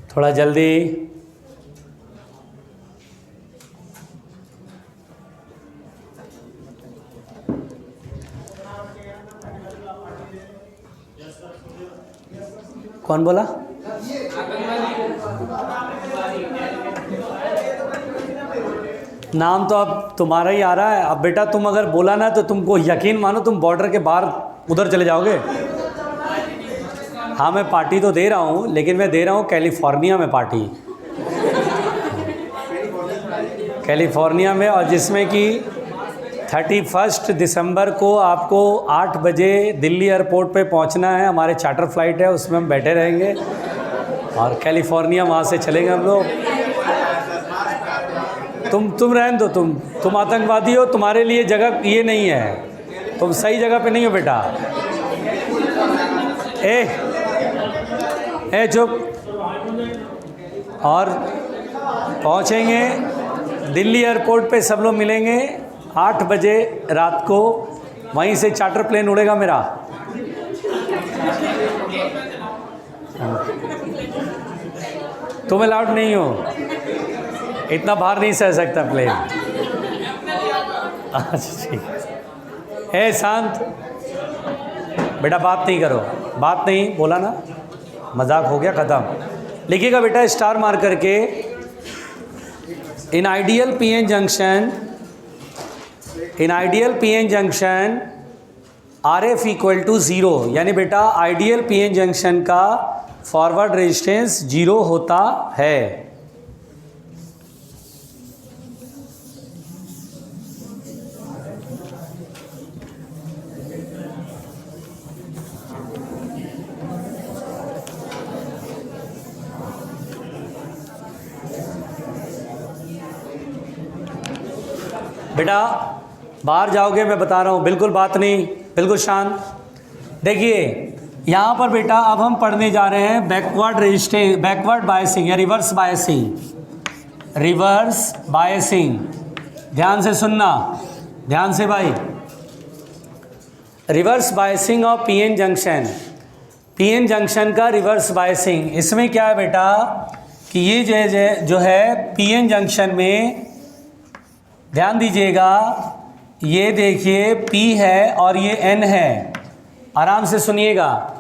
थोड़ा जल्दी। कौन बोला? नाम तो अब तुम्हारा ही आ रहा है। अब बेटा तुम अगर बोला ना तो तुमको यकीन मानो तुम बॉर्डर के बाहर उधर चले जाओगे। हाँ, मैं पार्टी तो दे रहा हूँ, लेकिन मैं दे रहा हूँ कैलिफोर्निया में पार्टी, कैलिफोर्निया में, और जिसमें कि 31 दिसंबर को आपको 8 बजे दिल्ली एयरपोर्ट पे पहुंचना है। हमारे चार्टर फ्लाइट है, उसमें हम बैठे रहेंगे और कैलिफोर्निया वहाँ से चलेंगे हम लोग। तुम रहने दो, तुम आतंकवादी हो, तुम्हारे लिए जगह ये नहीं है। तुम सही जगह पे नहीं हो बेटा। ए चुप। और पहुंचेंगे दिल्ली एयरपोर्ट पे, सब लोग मिलेंगे 8 बजे रात को, वहीं से चार्टर प्लेन उड़ेगा मेरा। तुम अलाउड नहीं हो, इतना भार नहीं सह सकता प्लेन। अच्छा ठीक। ए शांत बेटा, बात नहीं करो, बात नहीं बोला ना, मजाक हो गया, ख़त्म। लिखिएगा बेटा स्टार मार करके, in ideal PN junction RF equal to 0, यानी बेटा आइडियल पीएन जंक्शन का फॉरवर्ड रेजिस्टेंस 0 होता है। बेटा बाहर जाओगे, मैं बता रहा हूँ, बिल्कुल बात नहीं, बिल्कुल शांत। देखिए यहाँ पर बेटा अब हम पढ़ने जा रहे हैं बैकवर्ड बायसिंग या रिवर्स बायसिंग। ध्यान से सुनना, ध्यान से भाई। Reverse biasing of PN junction का रिवर्स बायसिंग। इसमें क्या है बेटा कि ये जो है पीएन जंक्शन में, ध्यान दीजिएगा, ये देखिए P है और ये N है, आराम से सुनिएगा।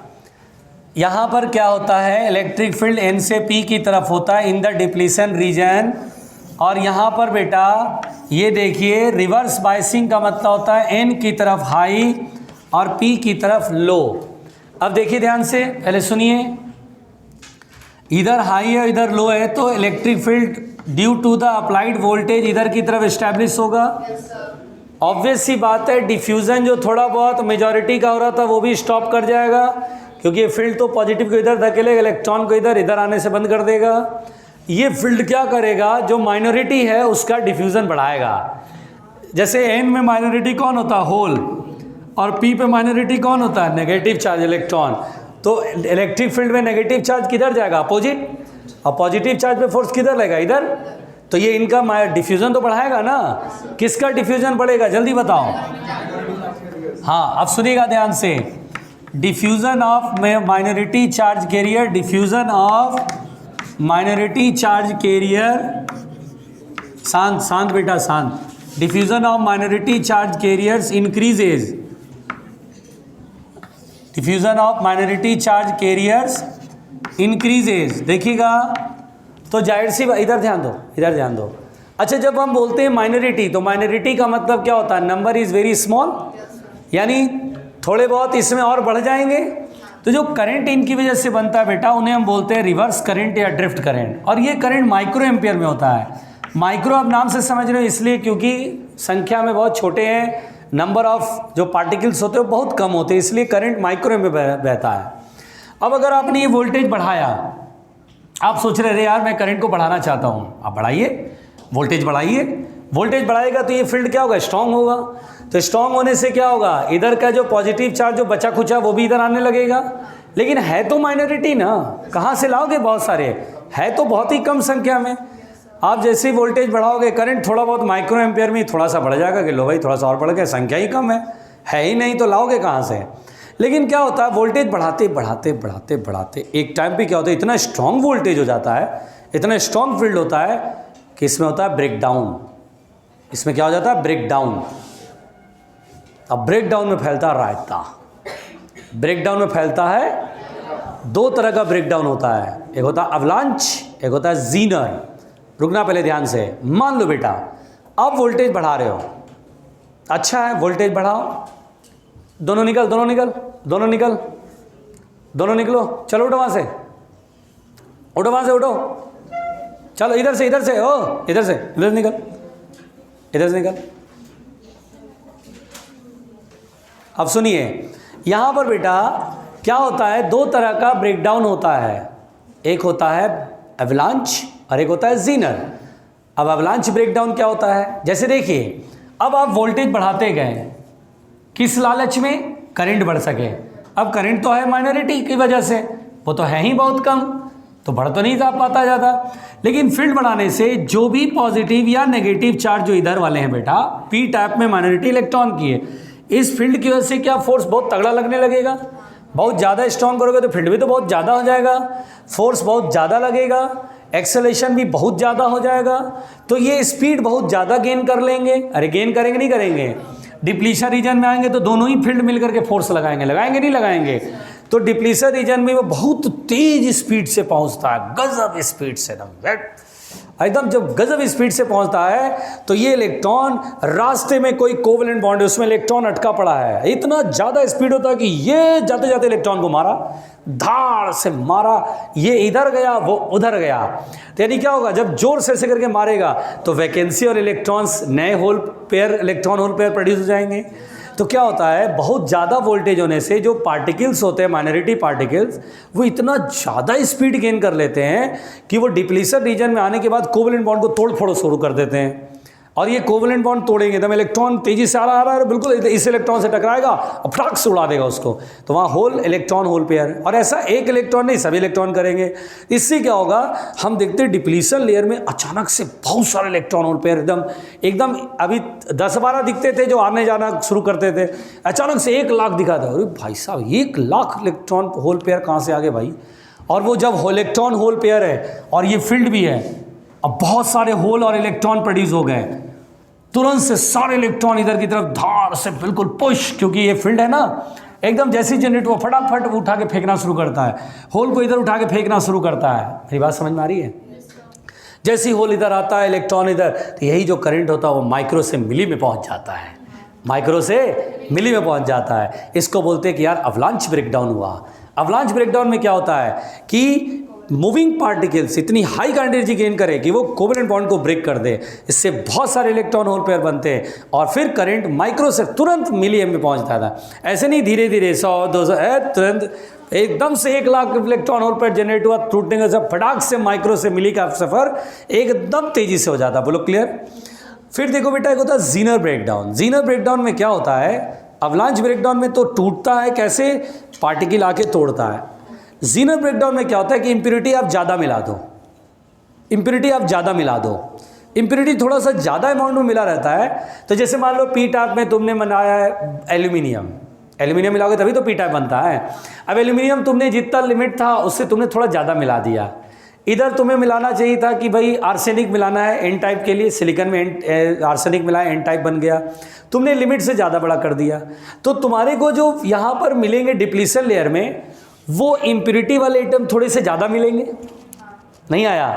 यहाँ पर क्या होता है, इलेक्ट्रिक फील्ड N से P की तरफ होता है इन द डिप्लीशन रीजन, और यहाँ पर बेटा ये देखिए रिवर्स बायसिंग का मतलब होता है N की तरफ हाई और P की तरफ लो। अब देखिए ध्यान से, पहले सुनिए, इधर हाई है इधर लो है, तो electric field due to the applied voltage इधर की तरफ एस्टैब्लिश होगा। ऑब्वियस सी बात है, डिफ्यूज़न जो थोड़ा बहुत मेजॉरिटी का हो रहा था वो भी स्टॉप कर जाएगा, क्योंकि ये फील्ड तो पॉजिटिव को इधर धकेलेगा, इलेक्ट्रॉन को इधर आने से बंद कर देगा। ये फील्ड क्या करेगा, जो माइनॉरिटी है उसका डिफ्यूज़न बढ़ाएगा। जैसे एन में माइनॉरिटी कौन होता है, होल, और पी पे माइनॉरिटी कौन होता है, नेगेटिव चार्ज, इलेक्ट्रॉन। तो इलेक्ट्रिक फील्ड में नेगेटिव चार्ज किधर जाएगा, अपोजिट, और पॉजिटिव चार्ज पे फोर्स किधर लगेगा, इधर। तो ये इनका डिफ्यूज़न तो बढ़ाएगा ना। किसका डिफ्यूज़न बढ़ेगा, जल्दी बताओ। हाँ अब सुनिएगा ध्यान से, diffusion of minority charge carrier, diffusion of minority charge carrier, शांत बेटा शांत। Diffusion of minority charge carriers increases, diffusion of minority charge carriers increases. देखिएगा तो जाहिर सी, इधर ध्यान दो। अच्छा, जब हम बोलते हैं माइनॉरिटी, तो माइनॉरिटी का मतलब क्या होता है, नंबर इज़ वेरी स्मॉल, यानी थोड़े बहुत इसमें और बढ़ जाएंगे। तो जो करंट इनकी वजह से बनता है बेटा, उन्हें हम बोलते हैं रिवर्स करंट या ड्रिफ्ट करंट, और ये करंट माइक्रो एम्पियर में होता है। माइक्रो आप नाम से समझ रहे हो इसलिए क्योंकि संख्या में बहुत छोटे हैं, नंबर ऑफ जो पार्टिकल्स होते हैं बहुत कम होते हैं, इसलिए करंट माइक्रो में बहता है। अब अगर आपने ये वोल्टेज बढ़ाया, आप सोच रहे यार मैं करंट को बढ़ाना चाहता हूँ, आप बढ़ाइए, वोल्टेज बढ़ाइए। वोल्टेज बढ़ाएगा तो ये फील्ड क्या होगा, स्ट्रांग होगा। तो स्ट्रांग होने से क्या होगा, इधर का जो पॉजिटिव चार्ज जो बचा खुचा वो भी इधर आने लगेगा। लेकिन है तो माइनॉरिटी ना, कहाँ से लाओगे, बहुत सारे है तो बहुत ही कम संख्या में। आप जैसे ही वोल्टेज बढ़ाओगे, करंट थोड़ा बहुत माइक्रो एम्पियर में थोड़ा सा बढ़ जाएगा कि लो भाई थोड़ा सा और बढ़ गया, संख्या ही कम है ही नहीं, तो लाओगे कहाँ से। लेकिन क्या होता है, वोल्टेज बढ़ाते एक टाइम पे क्या होता है, इतना स्ट्रॉन्ग वोल्टेज हो जाता है, इतना स्ट्रॉन्ग फील्ड होता है कि इसमें होता है ब्रेकडाउन। इसमें क्या हो जाता है, ब्रेकडाउन। अब ब्रेकडाउन में फैलता है रायता। ब्रेकडाउन में फैलता है, दो तरह का ब्रेकडाउन होता है, एक होता है अवलांच, एक होता है जीनर। रुकना पहले ध्यान से, मान लो बेटा अब वोल्टेज बढ़ा रहे हो, अच्छा है वोल्टेज बढ़ाओ, दोनों निकलो, चलो उठो वहाँ से, उठो, चलो इधर से निकल। अब सुनिए, यहाँ पर बेटा क्या होता है, दो तरह का ब्रेकडाउन होता है, एक होता है एवलांच और एक होता है जीनर। अब एवलांच ब्रेकडाउन क्या होता है, जैसे देखिए अब आप वोल्टेज बढ़ाते गए, किस लालच में? करंट बढ़ सके। अब करंट तो है माइनॉरिटी की वजह से, वो तो है ही बहुत कम, तो बढ़ तो नहीं जा पाता ज़्यादा। लेकिन फील्ड बढ़ाने से जो भी पॉजिटिव या नेगेटिव चार्ज जो इधर वाले हैं बेटा, पी टाइप में माइनॉरिटी इलेक्ट्रॉन की है, इस फील्ड की वजह से क्या फोर्स बहुत तगड़ा लगने लगेगा। बहुत ज़्यादा स्ट्रॉन्ग करोगे तो फील्ड भी तो बहुत ज़्यादा हो जाएगा, फोर्स बहुत ज़्यादा लगेगा, एक्सेलेरेशन भी बहुत ज़्यादा हो जाएगा, तो ये स्पीड बहुत ज़्यादा गेन कर लेंगे। अरे गेन करेंगे नहीं करेंगे? डिप्लीशन रीजन में आएंगे तो दोनों ही फील्ड मिलकर के फोर्स लगाएंगे, लगाएंगे नहीं लगाएंगे? तो डिप्लीशन रीजन में वो बहुत तेज स्पीड से पहुंचता है, गजब स्पीड से, एकदम जब गजब स्पीड से पहुंचता है तो ये इलेक्ट्रॉन, रास्ते में कोई कोवेलेंट बॉन्ड है उसमें इलेक्ट्रॉन अटका पड़ा है, इतना ज़्यादा स्पीड होता है कि ये जाते जाते इलेक्ट्रॉन को मारा, धाड़ से मारा, ये इधर गया वो उधर गया। तो यानी क्या होगा, जब जोर से ऐसे करके मारेगा तो वैकेंसी और इलेक्ट्रॉन्स, नए hole pair, electron hole pair produce हो जाएंगे। तो क्या होता है, बहुत ज़्यादा वोल्टेज होने से जो पार्टिकल्स होते हैं, माइनॉरिटी पार्टिकल्स, वो इतना ज़्यादा स्पीड गेन कर लेते हैं कि वो डिप्लीशन रीजन में आने के बाद कोवेलेंट बॉन्ड को तोड़ फोड़ शुरू कर देते हैं। और ये कोवेलेंट बॉन्ड तोड़ेंगे तो इलेक्ट्रॉन तेजी से आ रहा है, बिल्कुल इस इलेक्ट्रॉन से टकराएगा और फटाक से उड़ा देगा उसको, तो वहाँ होल इलेक्ट्रॉन होल पेयर। और ऐसा एक इलेक्ट्रॉन नहीं, सभी इलेक्ट्रॉन करेंगे। इससे क्या होगा, हम देखते हैं डिप्लीशन लेयर में अचानक से बहुत सारे इलेक्ट्रॉन होल पेयर एकदम अभी 10-12 दिखते थे जो आने जाना शुरू करते थे, अचानक से 1 लाख दिखा था। अरे भाई साहब, 1 लाख इलेक्ट्रॉन होल पेयर कहाँ से आ गए भाई? और वो जब इलेक्ट्रॉन होल पेयर है और ये फील्ड भी है, अब बहुत सारे होल और इलेक्ट्रॉन प्रोड्यूस हो गए, तुरंत से सारे इलेक्ट्रॉन इधर की तरफ धार से बिल्कुल पुश, क्योंकि ये फील्ड है ना, एकदम जैसी जनरेट वो फटाफट उठा के फेंकना शुरू करता है, होल को इधर उठा के फेंकना शुरू करता है। मेरी बात समझ में आ रही है? जैसे होल इधर आता है, इलेक्ट्रॉन इधर, तो यही जो करंट होता है वो माइक्रो से मिली में पहुंच जाता है, माइक्रो से मिली में पहुंच जाता है। इसको बोलते हैं कि यार अवलांच ब्रेकडाउन हुआ। अवलांच ब्रेकडाउन में क्या होता है कि मूविंग पार्टिकल्स इतनी हाई एनर्जी गेन करे कि वो कोवेलेंट बॉन्ड को ब्रेक कर दे, इससे बहुत सारे इलेक्ट्रॉन होल पेयर बनते हैं और फिर करंट माइक्रो से तुरंत मिलियन में पहुंचता था। ऐसे नहीं धीरे धीरे 100-200 तुरंत एकदम से 1 lakh electron hole pair generate हुआ, टूटने का सब फटाक से माइक्रो से मिली का सफर एकदम तेजी से हो जाता। बोलो क्लियर? फिर देखो बेटा, एक होता है जीनर ब्रेकडाउन। जीनर ब्रेकडाउन में क्या होता है, अवलांच ब्रेकडाउन में तो टूटता है, कैसे? पार्टिकल आके तोड़ता है। जीनर ब्रेकडाउन में क्या होता है कि इम्प्योरिटी आप ज़्यादा मिला दो, इम्प्योरिटी आप ज़्यादा मिला दो, इम्प्योरिटी थोड़ा सा ज़्यादा अमाउंट में मिला रहता है। तो जैसे मान लो पी टाइप में तुमने बनाया है एल्यूमिनियम, एल्यूमिनियम मिलाओगे तभी तो पी टाइप बनता है। अब एल्यूमिनियम तुमने जितना लिमिट था उससे तुमने थोड़ा ज़्यादा मिला दिया, इधर तुम्हें मिलाना चाहिए था कि भाई आर्सेनिक मिलाना है एन टाइप के लिए, सिलिकॉन में आर्सेनिक मिलाया, एन टाइप बन गया, तुमने लिमिट से ज़्यादा बड़ा कर दिया। तो तुम्हारे को जो यहाँ पर मिलेंगे डिप्लीशन लेयर में, वो इम्प्योरिटी वाले आइटम थोड़े से ज़्यादा मिलेंगे। नहीं आया?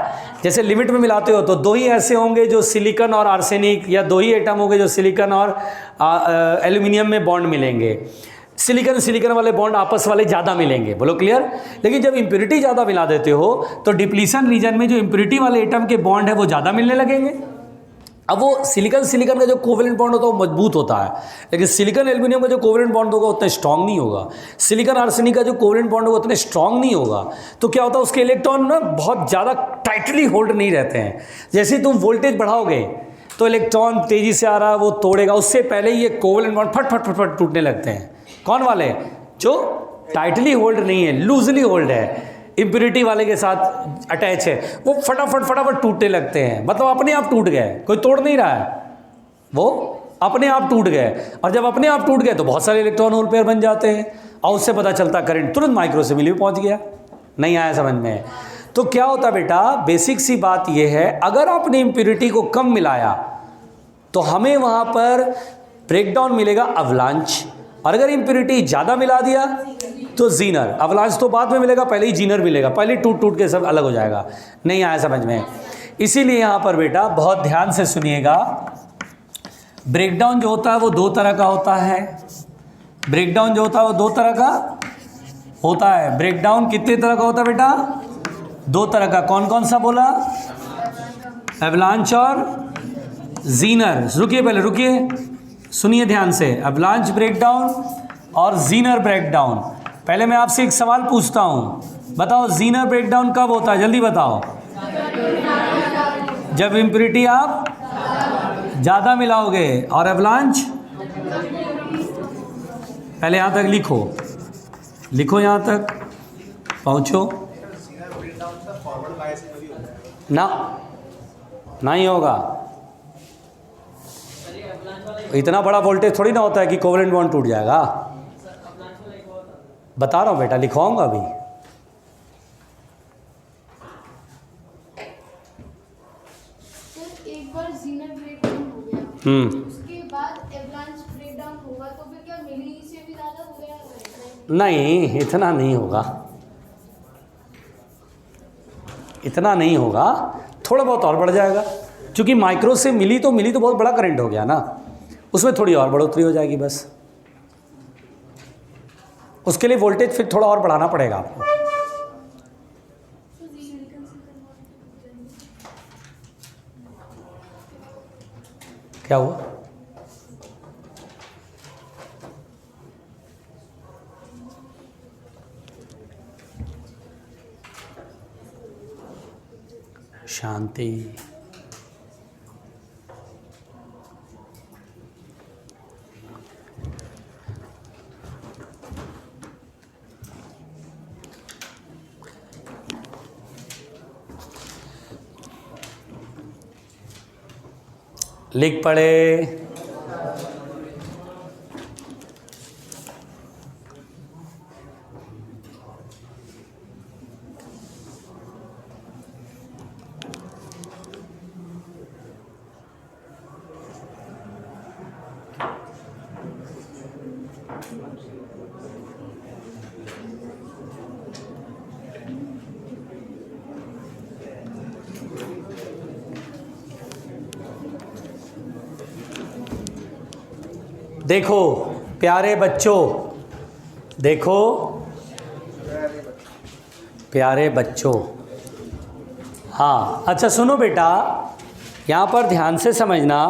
जैसे लिमिट में मिलाते हो तो 2 ही ऐसे होंगे जो सिलिकॉन और आर्सेनिक, या 2 ही आइटम होंगे जो सिलिकॉन और एल्यूमिनियम में बॉन्ड मिलेंगे। सिलिकॉन वाले बॉन्ड आपस वाले ज़्यादा मिलेंगे। बोलो क्लियर? लेकिन जब इम्प्योरिटी ज़्यादा मिला देते हो तो डिप्लीशन रीजन में जो इम्प्योरिटी वाले आइटम के बॉन्ड है वो ज़्यादा मिलने लगेंगे। अब वो सिलिकॉन का जो कोवेलेंट बॉन्ड होता है वो मजबूत होता है, लेकिन सिलिकॉन एल्यूमिनियम का जो कोवेलेंट बॉन्ड होगा उतना स्ट्रांग नहीं होगा। सिलिकॉन आर्सेनिक का जो कोवेलेंट बॉन्ड होगा उतना स्ट्रांग नहीं होगा। तो क्या होता है, उसके इलेक्ट्रॉन ना बहुत ज़्यादा टाइटली होल्ड नहीं रहते हैं। जैसे ही तुम वोल्टेज बढ़ाओगे तो इलेक्ट्रॉन तेज़ी से आ रहा है वो तोड़ेगा, उससे पहले ही ये कोवेलेंट बॉन्ड फट फट फट फट टूटने लगते हैं। कौन वाले? जो टाइटली होल्ड नहीं है, लूजली होल्ड है, इम्प्योरिटी वाले के साथ अटैच है, वो फटाफट टूटने लगते हैं। मतलब अपने आप टूट गए, कोई तोड़ नहीं रहा है, वो अपने आप टूट गए। और जब अपने आप टूट गए तो बहुत सारे इलेक्ट्रॉन होल पेयर बन जाते हैं और उससे पता चलता करंट तुरंत माइक्रो से मिली में पहुंच गया। नहीं आया समझ में? तो क्या होता बेटा, बेसिक सी बात यह है, अगर आपने इम्प्योरिटी को कम मिलाया तो हमें वहाँ पर ब्रेकडाउन मिलेगा अवलांच, और अगर इम्प्योरिटी ज़्यादा मिला दिया तो जीनर। अवलांच तो बाद में मिलेगा, पहले ही जीनर मिलेगा, पहले टूट के सब अलग हो जाएगा। नहीं आया समझ में? इसीलिए यहाँ पर बेटा बहुत ध्यान से सुनिएगा, ब्रेकडाउन जो होता है वो 2 तरह का होता है। ब्रेकडाउन जो होता है वो 2 तरह का होता है। ब्रेकडाउन कितने तरह का होता है बेटा? 2 तरह का। कौन कौन सा बोला? अवलांच और जीनर। रुकिए, पहले रुकिए, सुनिए ध्यान से। अवलांच ब्रेकडाउन और जीनर ब्रेकडाउन। पहले मैं आपसे एक सवाल पूछता हूँ, बताओ जीनर ब्रेकडाउन कब होता है? जल्दी बताओ। जब इम्प्योरिटी आप ज़्यादा मिलाओगे। और अवलांच? पहले यहाँ तक लिखो, लिखो यहाँ तक पहुँचो। सीधा ब्रेक डाउन का फॉरवर्ड बायस में भी होता है। ना, नहीं होगा। इतना बड़ा वोल्टेज थोड़ी ना होता है कि कोवेलेंट बॉन्ड टूट जाएगा। बता रहा हूँ बेटा, लिखवाऊंगा अभी। सर एक बार ज़ीनर ब्रेकडाउन हो गया, उसके बाद एवलांच ब्रेकडाउन होगा तो फिर क्या मिली से भी ज़्यादा हो गया? नहीं, इतना नहीं होगा, इतना नहीं होगा, थोड़ा बहुत और बढ़ जाएगा। क्योंकि माइक्रो से मिली तो बहुत बड़ा करंट हो गया ना, उसमें थोड़ी और बढ़ोतरी हो जाएगी बस। उसके लिए वोल्टेज फिर थोड़ा और बढ़ाना पड़ेगा आपको। क्या हुआ? शांति। लिख पड़े। देखो प्यारे बच्चों, देखो प्यारे बच्चों, हाँ अच्छा सुनो बेटा, यहाँ पर ध्यान से समझना।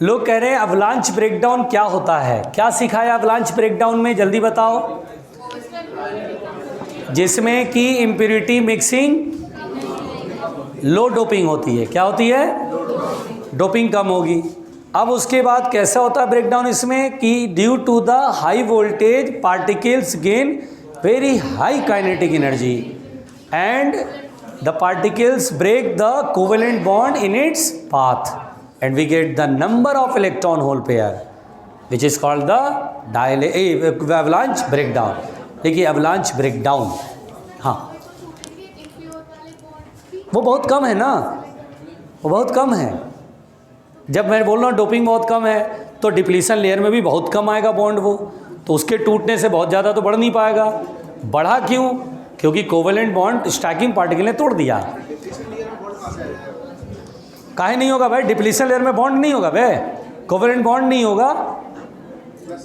लोग कह रहे हैं अवलांच ब्रेकडाउन क्या होता है, क्या सिखाया अवलांच ब्रेकडाउन में, जल्दी बताओ। जिसमें कि इम्प्योरिटी मिक्सिंग, लो डोपिंग होती है। क्या होती है? डोपिंग कम होगी। अब उसके बाद कैसा होता है ब्रेकडाउन इसमें कि due to the high voltage particles gain very high kinetic energy and the particles break the covalent bond in its path and we get the number of electron hole pair which is called the avalanche breakdown. देखिए अवलांच ब्रेकडाउन, हाँ वो बहुत कम है ना, वो बहुत कम है। जब मैं बोल रहा हूँ डोपिंग बहुत कम है तो डिप्लीशन लेयर में भी बहुत कम आएगा बॉन्ड वो, तो उसके टूटने से बहुत ज़्यादा तो बढ़ नहीं पाएगा। बढ़ा क्यों? क्योंकि कोवेलेंट बॉन्ड स्टैकिंग पार्टिकल ने तोड़ दिया। काहे नहीं होगा भाई? डिप्लीशन लेयर में बॉन्ड नहीं होगा भाई, कोवेलेंट बॉन्ड नहीं होगा,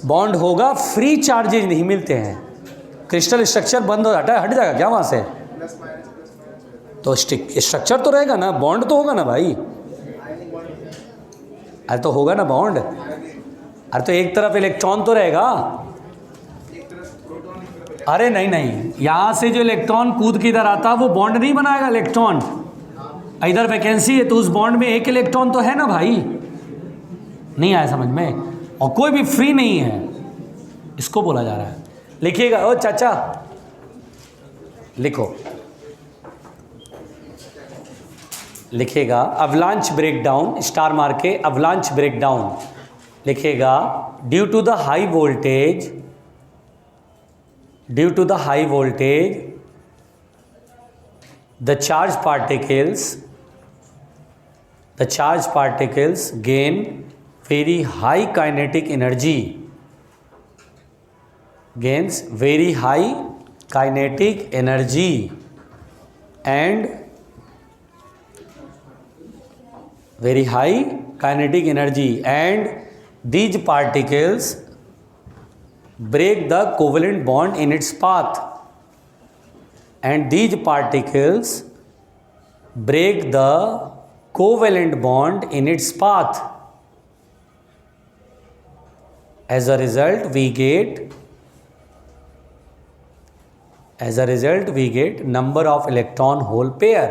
बॉन्ड होगा, फ्री चार्जेज नहीं मिलते हैं, क्रिस्टल स्ट्रक्चर बंद हो जाता है, हट जाएगा क्या वहाँ से? तो स्ट्रक्चर तो रहेगा ना, बॉन्ड तो होगा ना भाई। अरे तो होगा ना बॉन्ड, अरे तो एक तरफ इलेक्ट्रॉन तो रहेगा। अरे नहीं नहीं, यहाँ से जो इलेक्ट्रॉन कूद के इधर आता है वो बॉन्ड नहीं बनाएगा इलेक्ट्रॉन। इधर वैकेंसी है तो उस बॉन्ड में एक इलेक्ट्रॉन तो है ना भाई। नहीं आया समझ में? और कोई भी फ्री नहीं है, इसको बोला जा रहा है। लिखिएगा ओ चाचा, लिखो, लिखेगा अवलांच ब्रेकडाउन, स्टार मार के अवलांच ब्रेकडाउन लिखेगा। Due to the high voltage, due to the high voltage the charge particles gain very high kinetic energy, gains very high kinetic energy and very high kinetic energy and these particles break the covalent bond in its path and these particles break the covalent bond in its path. As a result we get number of electron hole pair.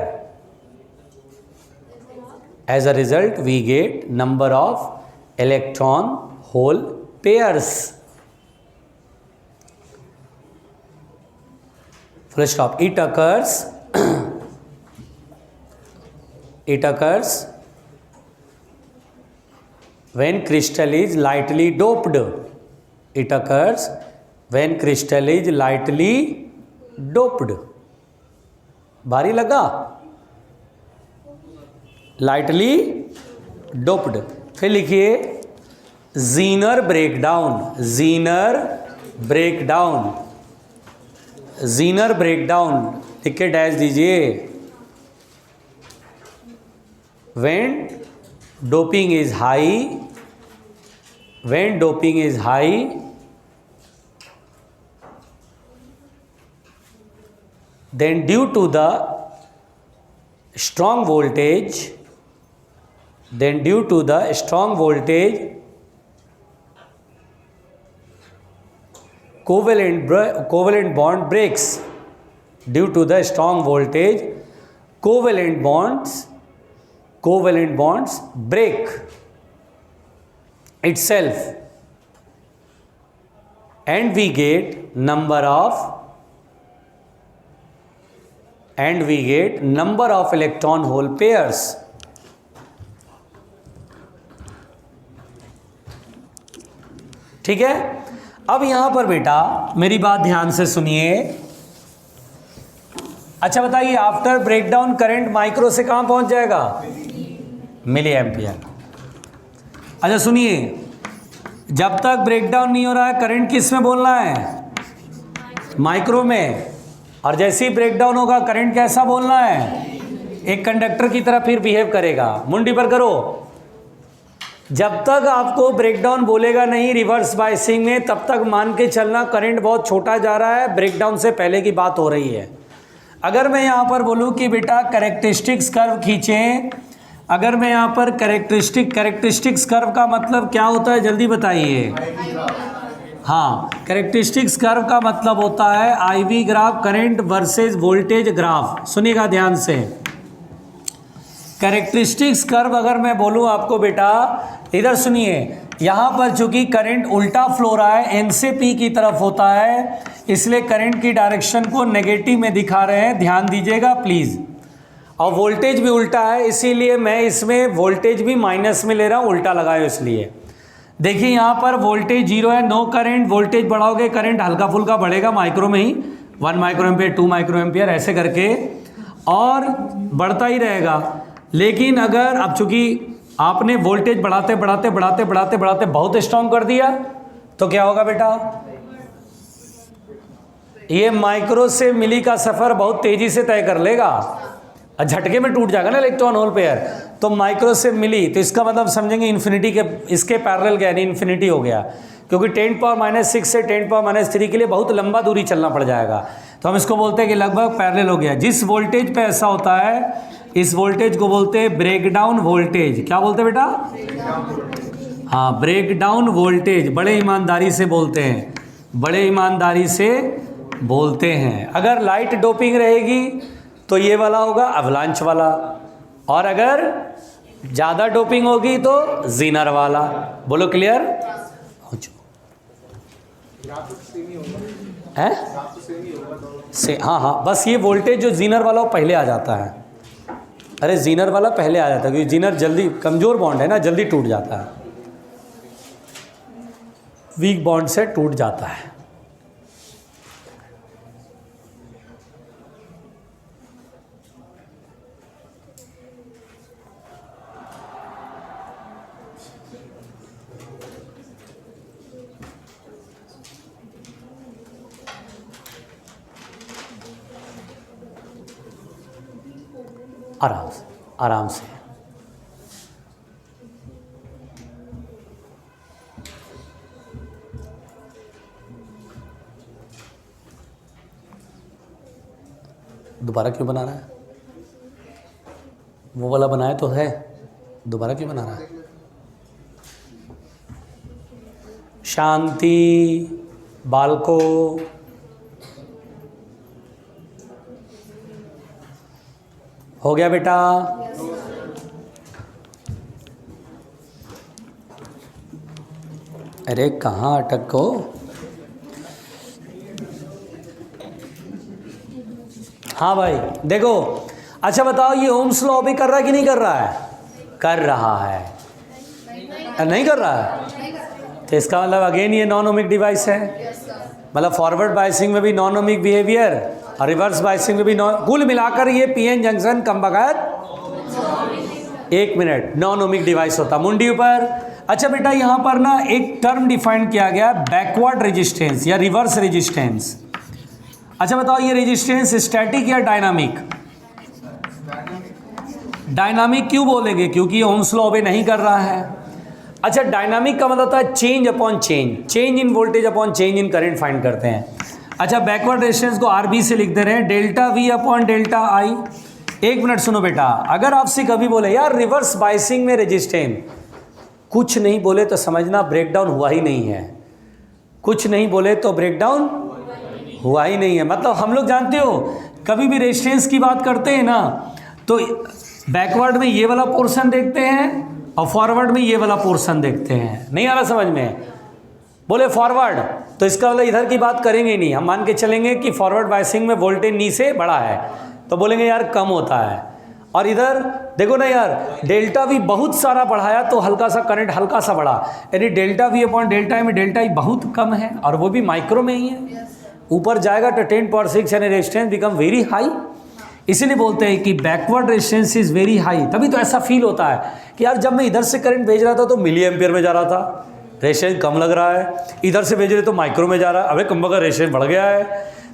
As a result we get number of electron hole pairs. full stop. It occurs when crystal is lightly doped. It occurs when crystal is lightly doped. भारी लगा? Lightly doped. फिर लिखिए Zener breakdown. Zener breakdown लिख के डैश दीजिए. When doping is high, then due to the strong voltage, covalent bond breaks. Due to the strong voltage, covalent bonds break itself, and we get number of electron hole pairs. ठीक है. अब यहां पर बेटा मेरी बात ध्यान से सुनिए. अच्छा बताइए, आफ्टर ब्रेकडाउन करंट माइक्रो से कहां पहुंच जाएगा? Milliampere. अच्छा सुनिए, जब तक ब्रेकडाउन नहीं हो रहा है करंट किस में बोलना है? माइक्रो में. और जैसे ही ब्रेकडाउन होगा करंट कैसा बोलना है? एक कंडक्टर की तरह फिर बिहेव करेगा. मुंडी पर करो. जब तक आपको ब्रेकडाउन बोलेगा नहीं रिवर्स बायसिंग में, तब तक मान के चलना करंट बहुत छोटा जा रहा है, ब्रेकडाउन से पहले की बात हो रही है. अगर मैं यहाँ पर बोलूँ कि बेटा कैरेक्टरिस्टिक्स कर्व खींचें, अगर मैं यहाँ पर कैरेक्टरिस्टिक्स कर्व का मतलब क्या होता है जल्दी बताइए. हाँ, कैरेक्टरिस्टिक्स कर्व का मतलब होता है IV graph, current versus voltage graph. सुनिएगा ध्यान से. कैरेक्टरिस्टिक्स कर्व अगर मैं बोलूँ आपको बेटा, इधर सुनिए, यहाँ पर चूंकि करंट उल्टा फ्लो रहा है, एन से पी की तरफ होता है, इसलिए करंट की डायरेक्शन को नेगेटिव में दिखा रहे हैं. ध्यान दीजिएगा प्लीज़. और वोल्टेज भी उल्टा है, इसीलिए मैं इसमें वोल्टेज भी माइनस में ले रहा हूँ, उल्टा लगाए इसलिए. देखिए यहाँ पर वोल्टेज 0 है, नो करंट. वोल्टेज बढ़ाओगे करंट हल्का फुल्का बढ़ेगा माइक्रो में ही, 1 माइक्रो एम्पियर, 2 माइक्रो एम्पियर ऐसे करके, और बढ़ता ही रहेगा. लेकिन अगर अब चूंकि आपने वोल्टेज बढ़ाते बहुत स्ट्रॉन्ग कर दिया, तो क्या होगा बेटा? ये माइक्रो से मिली का सफ़र बहुत तेज़ी से तय कर लेगा. झटके में टूट जाएगा ना इलेक्ट्रॉन होल पेयर. तो माइक्रो से मिली, तो इसका मतलब समझेंगे इन्फिनिटी के इसके पैरेलल गया, नहीं इन्फिनिटी हो गया, क्योंकि 10⁻⁶ से 10⁻³ के लिए बहुत लंबा दूरी चलना पड़ जाएगा. तो हम इसको बोलते हैं कि लगभग पैरेलल हो गया. जिस वोल्टेज पे ऐसा होता है, इस वोल्टेज को बोलते हैं ब्रेकडाउन वोल्टेज. क्या बोलते हैं बेटा? हाँ, ब्रेकडाउन वोल्टेज. बड़े ईमानदारी से बोलते हैं. अगर लाइट डोपिंग रहेगी तो ये वाला होगा अवलांच वाला, और अगर ज़्यादा डोपिंग होगी तो जीनर वाला. बोलो क्लियर है? हाँ, बस ये वोल्टेज जो जीनर वाला वो पहले आ जाता है. अरे जीनर वाला पहले आ जाता है क्योंकि जीनर जल्दी, कमज़ोर बॉन्ड है ना, जल्दी टूट जाता है, वीक बॉन्ड से टूट जाता है. आराम से. दोबारा क्यों बना रहा है? वो वाला बनाया तो है, दोबारा क्यों बना रहा है? शांति. बालको, हो गया बेटा? अरे कहाँ अटको? हाँ भाई देखो, अच्छा बताओ ये ओम्स लॉ भी कर रहा है कि नहीं कर रहा है? कर रहा है, नहीं कर रहा है? तो इसका मतलब अगेन ये नॉन ओमिक डिवाइस है, मतलब फॉरवर्ड बायसिंग में भी नॉन ओमिक बिहेवियर और रिवर्स बायसिंग में भी नॉन, कुल मिलाकर ये पीएन जंक्शन कम बगैर 1 मिनट नॉन ओमिक डिवाइस होता मुंडी ऊपर। अच्छा बेटा यहाँ पर ना एक टर्म डिफाइन किया गया, बैकवर्ड रेजिस्टेंस या रिवर्स रेजिस्टेंस। अच्छा बताओ ये रेजिस्टेंस स्टैटिक या डायनामिक? डायनामिक क्यों बोलेंगे? क्योंकि ओम्स लॉ ऑबे नहीं कर रहा है। अच्छा डायनामिक का मतलब होता है change upon change, change in voltage upon change in current find करते हैं। अच्छा बैकवर्ड रेजिस्टेंस को आरबी से लिख दे रहे हैं, delta we upon delta I. 1 minute सुनो बेटा, अगर आपसे कभी बोले यार रिवर्स बायसिंग में रेजिस्टेंस, कुछ नहीं बोले तो समझना ब्रेकडाउन हुआ ही नहीं है, कुछ नहीं बोले तो ब्रेकडाउन हुआ ही नहीं है। मतलब हम लोग जानते हो कभी भी रेजिस्टेंस की बात करते हैं ना तो बैकवर्ड में ये वाला पोर्शन देखते हैं और फॉरवर्ड में ये वाला पोर्शन देखते हैं। नहीं आ रहा समझ में? बोले फॉरवर्ड तो इसका मतलब इधर की बात करेंगे ही नहीं, हम मान के चलेंगे कि फॉरवर्ड बायसिंग में वोल्टेज नी से बड़ा है तो बोलेंगे यार कम होता है। और इधर देखो ना यार डेल्टा वी बहुत सारा बढ़ाया तो हल्का सा करंट हल्का सा बढ़ा, यानी डेल्टा वी अपॉन डेल्टा आई में डेल्टा आई बहुत कम है और वो भी माइक्रो में ही है। ऊपर जाएगा तो 10.6 यानी रेजिस्टेंस बिकम वेरी हाई। इसीलिए बोलते हैं कि backward resistance is very high. तभी तो ऐसा फील होता है कि यार जब मैं इधर से करंट भेज रहा था तो मिली एम्पियर में जा रहा था, रेजिस्टेंस कम लग रहा है, इधर से भेज रहे तो माइक्रो में जा रहा है, अबे कम का रेजिस्टेंस बढ़ गया है।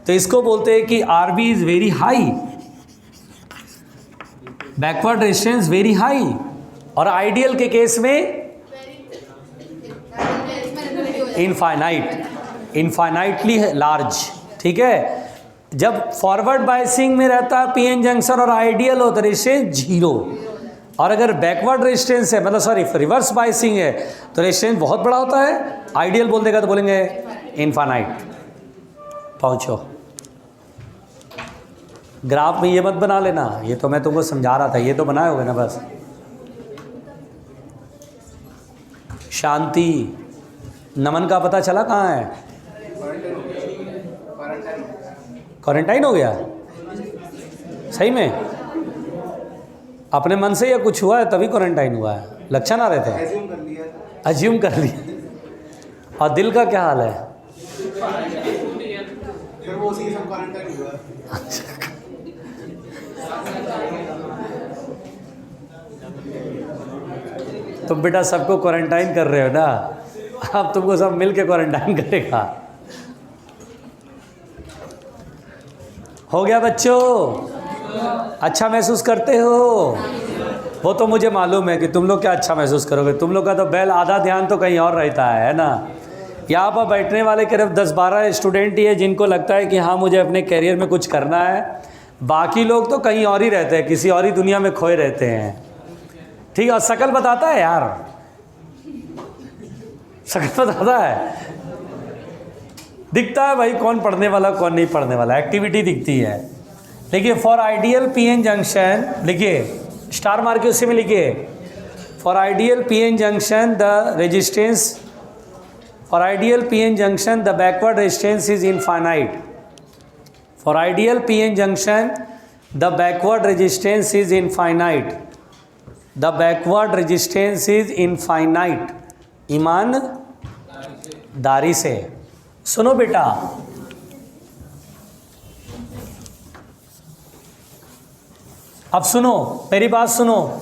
तो इसको बोलते हैं कि RB is very high, backward resistance very high. और आइडियल के केस में इनफाइनाइटली लार्ज। ठीक है, जब फॉरवर्ड बायसिंग में रहता है पीएन जंक्शन और आइडियल हो तो रेजिस्टेंस 0, और अगर बैकवर्ड रेजिस्टेंस है मतलब सॉरी रिवर्स बायसिंग है तो रेजिस्टेंस बहुत बड़ा होता है। आइडियल बोल देगा तो बोलेंगे इनफाइनाइट। पहुंचो, ग्राफ में ये मत बना लेना, ये तो मैं तुमको समझा रहा था, ये तो बनाए होगे ना बस। शांति, नमन का पता चला कहाँ है? क्वारंटाइन हो गया सही में? अपने मन से या कुछ हुआ है तभी क्वारंटाइन हुआ है? लक्षण आ रहे थे? अज्यूम कर लिया। और दिल का क्या हाल है? फिर वो उसी के साथ क्वारंटाइन हुआ। तुम बेटा सबको क्वारंटाइन कर रहे हो ना, अब तुमको सब मिल के क्वारंटाइन करेगा। हो गया बच्चों? अच्छा महसूस करते हो? वो तो मुझे मालूम है कि तुम लोग क्या अच्छा महसूस करोगे, तुम लोग का तो बैल आधा ध्यान तो कहीं और रहता है ना। यहाँ पर बैठने वाले करीब 10-12 स्टूडेंट ही है जिनको लगता है कि हाँ मुझे अपने करियर में कुछ करना है, बाकी लोग तो कहीं और ही रहते हैं, किसी और ही दुनिया में खोए रहते हैं। ठीक है, और शकल बताता है यार, शकल बताता है, दिखता है भाई कौन पढ़ने वाला कौन नहीं पढ़ने वाला, एक्टिविटी दिखती है। देखिए फॉर आइडियल पीएन जंक्शन, लिखिए स्टार मार के उसी में लिखिए, for ideal PN junction the resistance, for ideal PN junction the backward resistance is infinite, for ideal PN junction the backward resistance is infinite, the backward resistance is infinite, ईमानदारी से। सुनो बेटा, अब सुनो मेरी बात, सुनो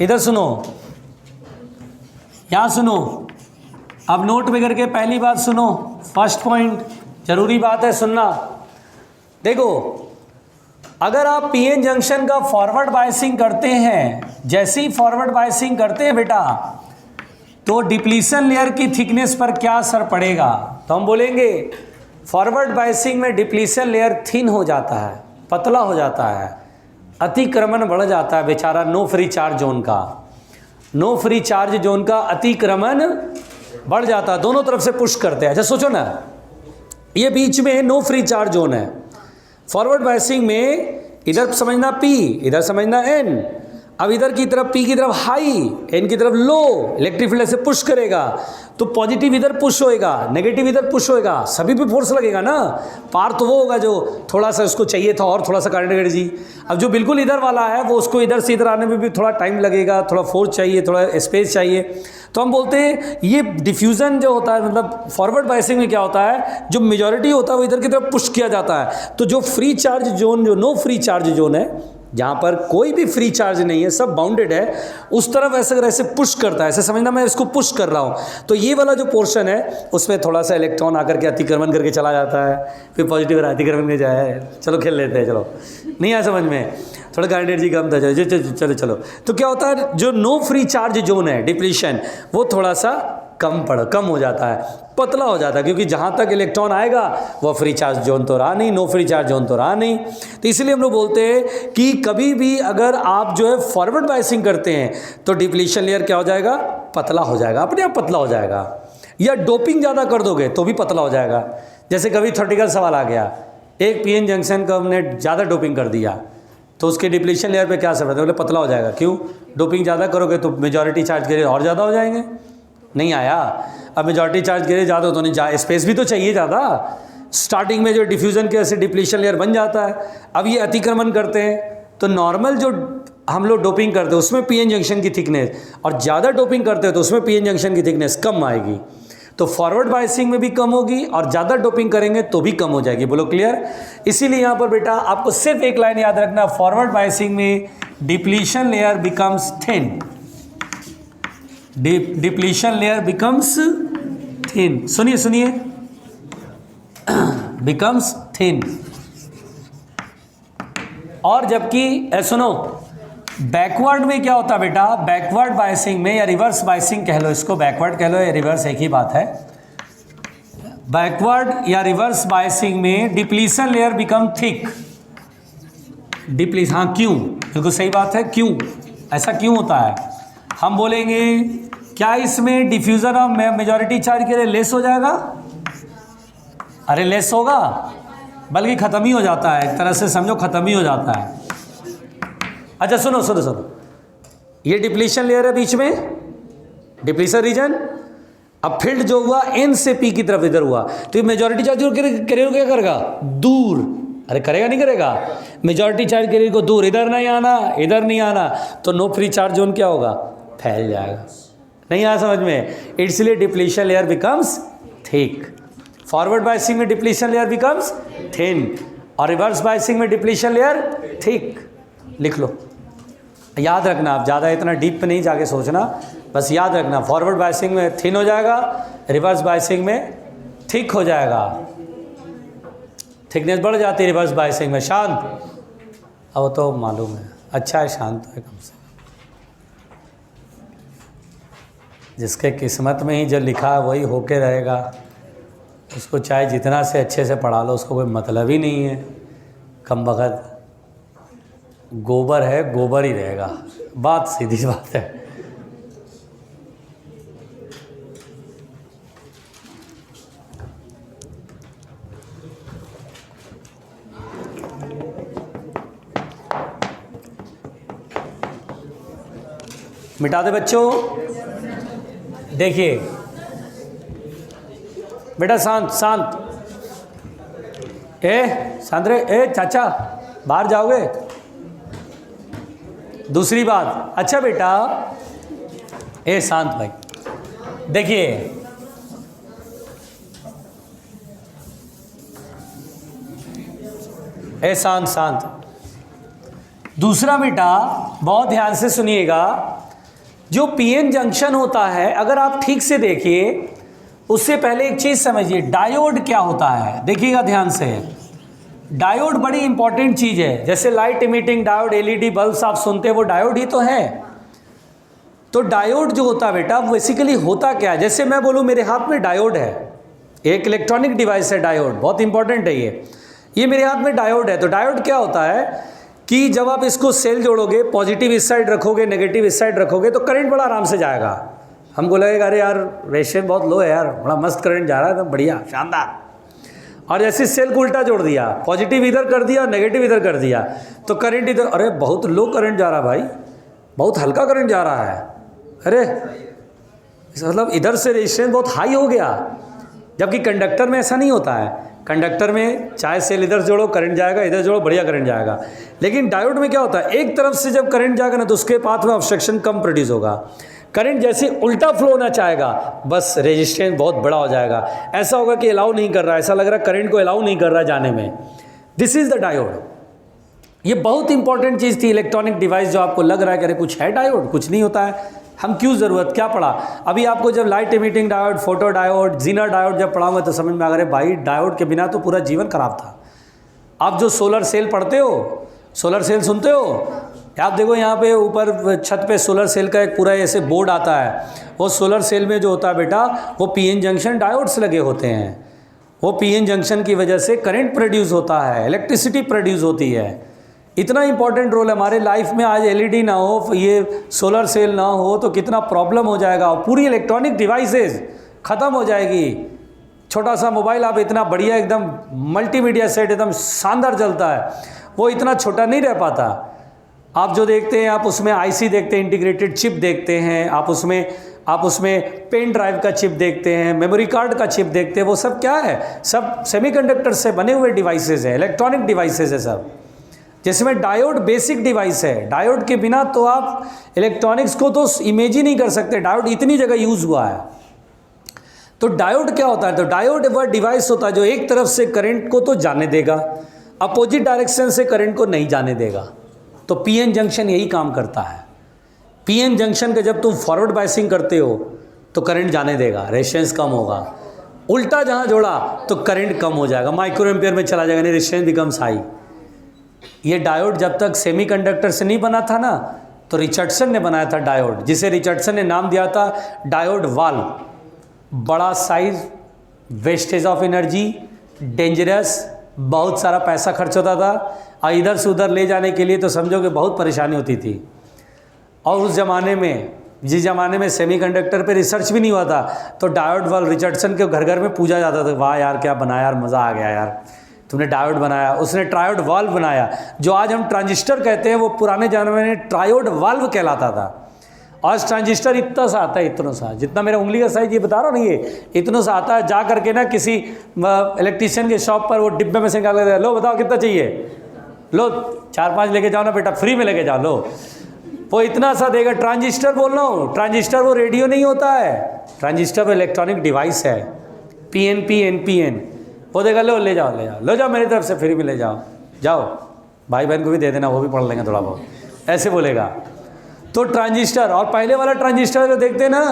इधर सुनो, यहाँ सुनो। अब नोट में करके पहली बात सुनो, फर्स्ट पॉइंट, जरूरी बात है सुनना। देखो अगर आप पीएन जंक्शन का फॉरवर्ड बायसिंग करते हैं, जैसे ही फॉरवर्ड बायसिंग करते हैं बेटा तो डिप्लीशन लेयर की थिकनेस पर क्या असर पड़ेगा? तो हम बोलेंगे फॉरवर्ड बायसिंग में डिप्लीशन लेयर थिन हो जाता है, पतला हो जाता है, अतिक्रमण बढ़ जाता है बेचारा नो फ्री चार्ज जोन का, नो फ्री चार्ज जोन का अतिक्रमण बढ़ जाता है, दोनों तरफ से पुश करते हैं। अच्छा सोचो ना, ये बीच में नो फ्री चार्ज जोन है, फॉरवर्ड बायसिंग में इधर समझना P, इधर समझना N। अब इधर की तरफ पी की तरफ हाई, एन की तरफ लो, इलेक्ट्रिक फील्ड ऐसे पुश करेगा तो पॉजिटिव इधर पुश होएगा, नेगेटिव इधर पुश होएगा, सभी पे फोर्स लगेगा ना। पार तो वो होगा जो थोड़ा सा उसको चाहिए था और थोड़ा सा करंट एनर्जी। अब जो बिल्कुल इधर वाला है वो उसको इधर से इधर आने में भी थोड़ा टाइम लगेगा, थोड़ा फोर्स चाहिए, थोड़ा स्पेस चाहिए। तो हम बोलते हैं ये डिफ्यूज़न जो होता है, मतलब फॉरवर्ड बायसिंग में क्या होता है, जो मेजॉरिटी होता है वो इधर की तरफ पुश किया जाता है। तो जो फ्री चार्ज जोन, जो नो फ्री चार्ज जोन है, जहाँ पर कोई भी फ्री चार्ज नहीं है, सब बाउंडेड है, उस तरफ ऐसे पुश करता है। ऐसे समझना मैं इसको पुश कर रहा हूँ, तो ये वाला जो पोर्शन है उसमें थोड़ा सा इलेक्ट्रॉन आकर के अतिक्रमण करके चला जाता है, फिर पॉजिटिव अतिक्रमण में जाए। चलो खेल लेते हैं, चलो नहीं आया समझ में, थोड़ा करंट एनर्जी कम था, चलो चलो। तो क्या होता है, जो नो फ्री चार्ज जोन है, डिप्लीशन, वो थोड़ा सा कम हो जाता है, पतला हो जाता है, क्योंकि जहाँ तक इलेक्ट्रॉन आएगा वो फ्री चार्ज जोन तो रहा नहीं, नो फ्री चार्ज जोन तो रहा नहीं। तो इसलिए हम लोग बोलते हैं कि कभी भी अगर आप जो है फॉरवर्ड बायसिंग करते हैं तो डिप्लीशन लेयर क्या हो जाएगा, पतला हो जाएगा, अपने आप पतला हो जाएगा। या डोपिंग ज़्यादा कर दोगे तो भी पतला हो जाएगा। जैसे कभी थ्योरेटिकल सवाल आ गया, एक पीएन जंक्शन का हमने ज़्यादा डोपिंग कर दिया तो उसके डिप्लीशन लेयर पे क्या असर पड़ता है, बोले पतला हो जाएगा। क्यों? डोपिंग ज़्यादा करोगे तो मेजॉरिटी चार्ज के लिए और ज़्यादा हो जाएंगे। नहीं आया, अब मेजॉरिटी चार्ज के लिए ज़्यादा तो नहीं, स्पेस भी तो चाहिए ज़्यादा। स्टार्टिंग में जो डिफ्यूज़न के ऐसे डिप्लीशन लेयर बन जाता है। अब ये अतिक्रमण करते हैं तो नॉर्मल जो हम लोग डोपिंग करते हैं उसमें पीएन जंक्शन की थिकनेस, और ज़्यादा डोपिंग करते हैं तो उसमें पीएन जंक्शन की थिकनेस कम आएगी। तो फॉरवर्ड बायसिंग में भी कम होगी और ज़्यादा डोपिंग करेंगे तो भी कम हो जाएगी। बोलो क्लियर? इसीलिए यहाँ पर बेटा आपको सिर्फ एक लाइन याद रखना, फॉरवर्ड बायसिंग में depletion layer becomes thin, depletion layer becomes thin. सुनिए सुनिए, बिकम्स थिन। और जबकि सुनो, बैकवर्ड में क्या होता है बेटा, बैकवर्ड बायसिंग में या रिवर्स बायसिंग कह लो इसको, बैकवर्ड कह लो या रिवर्स एक ही बात है। बैकवर्ड या रिवर्स बायसिंग में डिप्लीशन लेयर बिकम थिक। हाँ क्यों? बिल्कुल सही बात है, क्यों ऐसा क्यों होता है? हम बोलेंगे क्या इसमें डिफ्यूजन ऑफ मेजॉरिटी चार्ज के लिए लेस हो जाएगा? अरे लेस होगा, बल्कि ख़त्म ही हो जाता है, एक तरह से समझो ख़त्म ही हो जाता है। अच्छा सुनो सुनो सुनो, ये डिप्लीशन लेयर है बीच में, डिप्लीशन रीजन। अब फील्ड जो हुआ एन से पी की तरफ इधर हुआ, तो ये मेजॉरिटी चार्ज कैरियर क्या करेगा? दूर। अरे करेगा नहीं करेगा? मेजॉरिटी चार्ज कैरियर को दूर, इधर नहीं आना, इधर नहीं आना, तो नो फ्री चार्ज जोन क्या होगा? फैल जाएगा। नहीं आया समझ में? इसलिए depletion layer becomes thick. Forward biasing में डिप्लीशन लेयर बिकम्स थिन और रिवर्स बायसिंग में डिप्लीशन लेयर थिक। लिख लो, याद रखना, आप ज़्यादा इतना डीप पे नहीं जाके सोचना, बस याद रखना फॉरवर्ड बायसिंग में थिन हो जाएगा, रिवर्स बायसिंग में थिक हो जाएगा। थिकनेस बढ़ जाती है रिवर्स बायसिंग में। शांत, अब तो मालूम है, अच्छा है शांत है कम से। जिसके किस्मत में ही जो लिखा है वही होके रहेगा, उसको चाहे जितना से अच्छे से पढ़ा लो उसको कोई मतलब ही नहीं है। कम बखत गोबर है, गोबर ही रहेगा, बात सीधी बात है। मिटा दे बच्चों। देखिए बेटा, शांत शांत, शांत रे, चाचा बाहर जाओगे? दूसरी बात, अच्छा बेटा, शांत भाई, देखिए शांत शांत। दूसरा बेटा बहुत ध्यान से सुनिएगा, जो पीएन जंक्शन होता है अगर आप ठीक से देखिए, उससे पहले एक चीज समझिए, डायोड क्या होता है, देखिएगा ध्यान से। डायोड बड़ी इंपॉर्टेंट चीज है। जैसे light emitting diode, LED bulbs आप सुनते हैं, वो डायोड ही तो है। तो डायोड जो होता है बेटा, बेसिकली होता क्या है, जैसे मैं बोलूँ मेरे हाथ में डायोड है, एक इलेक्ट्रॉनिक डिवाइस है डायोड, बहुत इंपॉर्टेंट है ये मेरे हाथ में डायोड है। तो डायोड क्या होता है कि जब आप इसको सेल जोड़ोगे, पॉजिटिव इस साइड रखोगे, नेगेटिव इस साइड रखोगे, तो करंट बड़ा आराम से जाएगा। हमको लगेगा अरे यार रेशियो बहुत लो है यार, बड़ा मस्त करंट जा रहा है, एकदम बढ़िया शानदार। और जैसे सेल को उल्टा जोड़ दिया, पॉजिटिव इधर कर दिया, नेगेटिव इधर कर दिया, तो करंट इधर, अरे बहुत लो करंट जा रहा भाई, बहुत हल्का करंट जा रहा है, अरे मतलब इधर से रेजिस्टेंस बहुत हाई हो गया, जबकि कंडक्टर में ऐसा नहीं होता है। कंडक्टर में चाहे सेल इधर जोड़ो करंट जाएगा, इधर जोड़ो बढ़िया करंट जाएगा। लेकिन डायोड में क्या होता है, एक तरफ से जब करंट जाएगा ना तो उसके पाथ में ऑब्स्ट्रक्शन कम प्रोड्यूस होगा। करंट जैसे उल्टा फ्लो होना चाहेगा बस रेजिस्टेंस बहुत बड़ा हो जाएगा। ऐसा होगा कि अलाउ नहीं कर रहा, ऐसा लग रहा है करंट को अलाउ नहीं कर रहा जाने में। This is the diode. ये बहुत इंपॉर्टेंट चीज़ थी, इलेक्ट्रॉनिक डिवाइस जो आपको लग रहा है कि अरे कुछ है डायोड, कुछ नहीं होता है, हम क्यों ज़रूरत क्या पड़ा। अभी आपको जब light emitting diode, photo diode, Zener diode जब पढ़ाऊंगा तो समझ में आ गया भाई डायोड के बिना तो पूरा जीवन खराब था। आप जो सोलर सेल पढ़ते हो, सोलर सेल सुनते हो, आप देखो यहाँ पे ऊपर छत पे सोलर सेल का एक पूरा ऐसे बोर्ड आता है। वो सोलर सेल में जो होता है बेटा, वो पीएन जंक्शन डायोड्स लगे होते हैं। वो पीएन जंक्शन की वजह से करंट प्रोड्यूस होता है, इलेक्ट्रिसिटी प्रोड्यूस होती है। इतना इंपॉर्टेंट रोल है हमारे लाइफ में। आज एलईडी ना हो, ये सोलर सेल ना हो तो कितना प्रॉब्लम हो जाएगा, पूरी इलेक्ट्रॉनिक डिवाइसेस ख़त्म हो जाएगी। छोटा सा मोबाइल आप इतना बढ़िया एकदम मल्टीमीडिया सेट एकदम शानदार चलता है, वो इतना छोटा नहीं रह पाता। आप जो देखते हैं, आप उसमें आईसी देखते हैं, इंटीग्रेटेड चिप देखते हैं, आप उसमें पेन ड्राइव का चिप देखते हैं, मेमोरी कार्ड का चिप देखते हैं, वो सब क्या है, सब सेमीकंडक्टर से बने हुए डिवाइसेस है, इलेक्ट्रॉनिक डिवाइसेस है सब, जिसमें डायोड बेसिक डिवाइस है। डायोड के बिना तो आप इलेक्ट्रॉनिक्स को तो इमेज ही नहीं कर सकते, डायोड इतनी जगह यूज़ हुआ है। तो डायोड क्या होता है, तो डायोड वह डिवाइस होता है जो एक तरफ से करंट को तो जाने देगा, अपोजिट डायरेक्शन से करंट को नहीं जाने देगा। तो पीएन जंक्शन यही काम करता है। पीएन जंक्शन का जब तुम फॉरवर्ड बायसिंग करते हो तो करंट जाने देगा, रेजिस्टेंस कम होगा। उल्टा जहाँ जोड़ा तो करंट कम हो जाएगा, माइक्रो एम्पियर में चला जाएगा, नहीं रेजिस्टेंस बिकम्स हाई। ये डायोड जब तक सेमीकंडक्टर से नहीं बना था ना, तो रिचर्डसन ने बनाया था डायोड, जिसे रिचर्डसन ने नाम दिया था डायोड वाल्व। बड़ा size, wastage of energy, dangerous, बहुत सारा पैसा खर्च होता था, और इधर से उधर ले जाने के लिए तो समझो कि बहुत परेशानी होती थी। और उस ज़माने में, जिस ज़माने में सेमीकंडक्टर पे रिसर्च भी नहीं हुआ था, तो डायोड वाल्व रिचर्डसन के घर घर में पूजा जाता था। वाह यार क्या बनाया यार, मज़ा आ गया यार, तुमने डायोड बनाया। उसने ट्रायोड वाल्व बनाया, जो आज हम ट्रांजिस्टर कहते हैं, वो पुराने ज़माने में ट्रायोड वाल्व कहलाता था। आज ट्रांजिस्टर इतना सा आता है, इतना सा, जितना मेरा उंगली का साइज ये बता रहा हूँ ना, ये इतना सा आता है। जा करके ना किसी इलेक्ट्रीशियन के शॉप पर वो डिब्बे में से निकाल के, लो बताओ कितना चाहिए, लो 4-5 लेके जाओ ना बेटा, फ्री में लेके जाओ, लो। वो इतना सा देगा। ट्रांजिस्टर बोल रहा हूँ, ट्रांजिस्टर वो रेडियो नहीं होता है, ट्रांजिस्टर वो इलेक्ट्रॉनिक डिवाइस है, पीएनपी एनपीएन। वो देगा, लो ले जाओ, ले जाओ, लो जाओ मेरी तरफ से फ्री में ले जाओ, जाओ भाई बहन को भी दे देना, वो भी पढ़ लेंगे थोड़ा बहुत, ऐसे बोलेगा। तो ट्रांजिस्टर, और पहले वाला ट्रांजिस्टर जो देखते ना,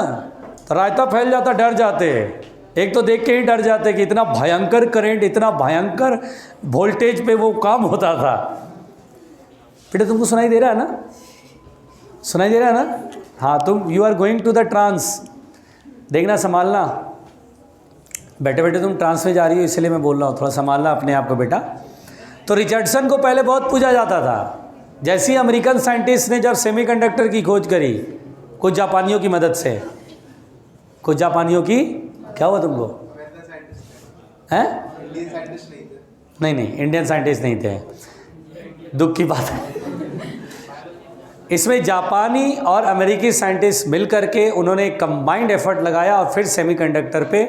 तो रायता फैल जाता, डर जाते। एक तो देख के ही डर जाते कि इतना भयंकर करंट, इतना भयंकर वोल्टेज पे वो काम होता था। बेटा तुमको सुनाई दे रहा है ना, सुनाई दे रहा है ना? हाँ, तुम you are going to the trance, देखना संभालना, बैठे बैठे तुम ट्रांस में जा रही हो, इसलिए मैं बोल रहा हूँ, थोड़ा संभालना अपने आप को बेटा। तो रिचर्डसन को पहले बहुत पूजा जाता था। जैसे ही अमेरिकन साइंटिस्ट ने जब सेमीकंडक्टर की खोज करी, कुछ जापानियों की मदद से, कुछ जापानियों की, क्या हुआ तुमको? हैं? नहीं नहीं, इंडियन साइंटिस्ट नहीं थे, दुख की बात है। इसमें जापानी और अमेरिकी साइंटिस्ट मिल करके उन्होंने एक कंबाइंड एफर्ट लगाया और फिर सेमीकंडक्टर पे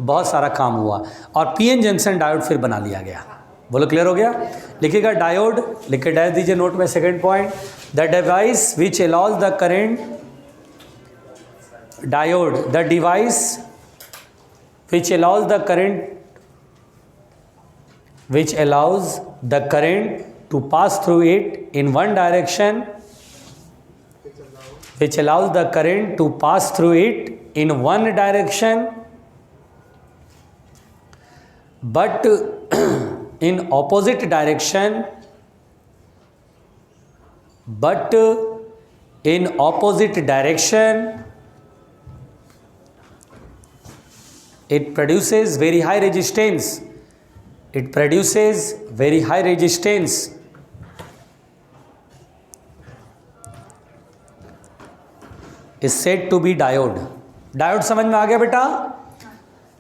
बहुत सारा काम हुआ और पीएन जंक्शन डायोड फिर बना लिया गया। बोलो क्लियर हो गया? लिखिएगा डायोड, लिख के डाल दीजिए नोट में। Second point, the device which allows the current, diode the device which allows the current, which allows the current to pass through it in one direction, which allows the current to pass through it in one direction, but in opposite direction, but in opposite direction it produces very high resistance. It produces very high resistance. Is said to be diode. Diode समझ में आ गया बेटा?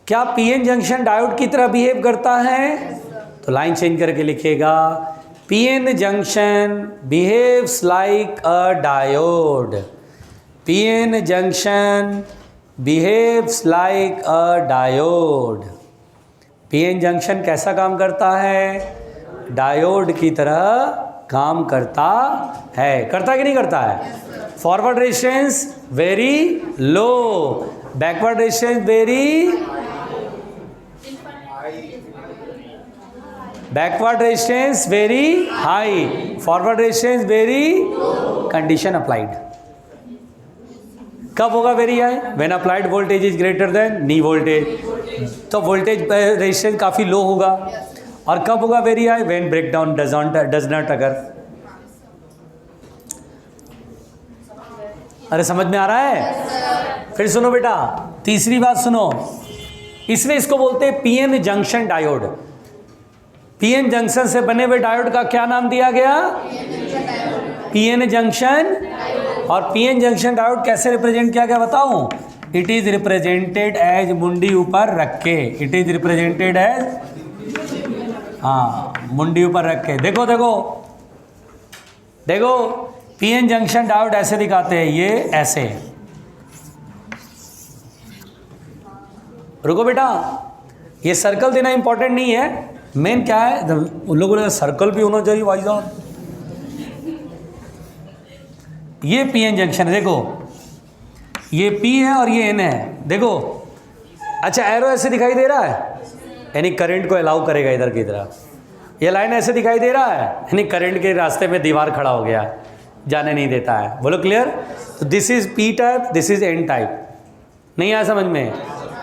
क्या पीएन जंक्शन डायोड की तरह बिहेव करता है? तो लाइन चेंज करके लिखिएगा, PN junction behaves like a diode. PN junction behaves like a diode. PN junction कैसा काम करता है? डायोड की तरह काम करता है। करता कि नहीं करता है? Forward resistance very low, backward resistance backward resistance very high, forward resistance very condition applied. कब होगा very high? When applied voltage is greater than knee voltage, तो वोल्टेज रेजिस्टेंस काफ़ी लो होगा। और कब होगा very high? When breakdown does not occur. अरे समझ में आ रहा है? फिर सुनो बेटा, तीसरी बात सुनो, इसमें इसको बोलते हैं PN junction diode. PN junction से बने हुए डायोड का क्या नाम दिया गया? PN junction. और पीएन जंक्शन डायोड कैसे रिप्रेजेंट किया गया बताऊं? इट इज रिप्रेजेंटेड एज मुंडी ऊपर रख के। इट इज रिप्रेजेंटेड एज, हाँ, मुंडी ऊपर रख के। देखो देखो देखो, पीएन जंक्शन डायोड ऐसे दिखाते हैं, ये ऐसे। रुको बेटा, ये सर्कल देना इंपॉर्टेंट नहीं है, मेन क्या है, उन लोगों ने सर्कल भी होना चाहिए भाई साहब। ये पीएन जंक्शन है, देखो ये पी है और ये एन है, देखो। अच्छा, एरो ऐसे दिखाई दे रहा है, यानी करंट को अलाउ करेगा इधर की तरफ। ये लाइन ऐसे दिखाई दे रहा है, यानी करंट के रास्ते में दीवार खड़ा हो गया, जाने नहीं देता है। बोलो क्लियर? तो this is P type, this is an type. नहीं आया समझ में?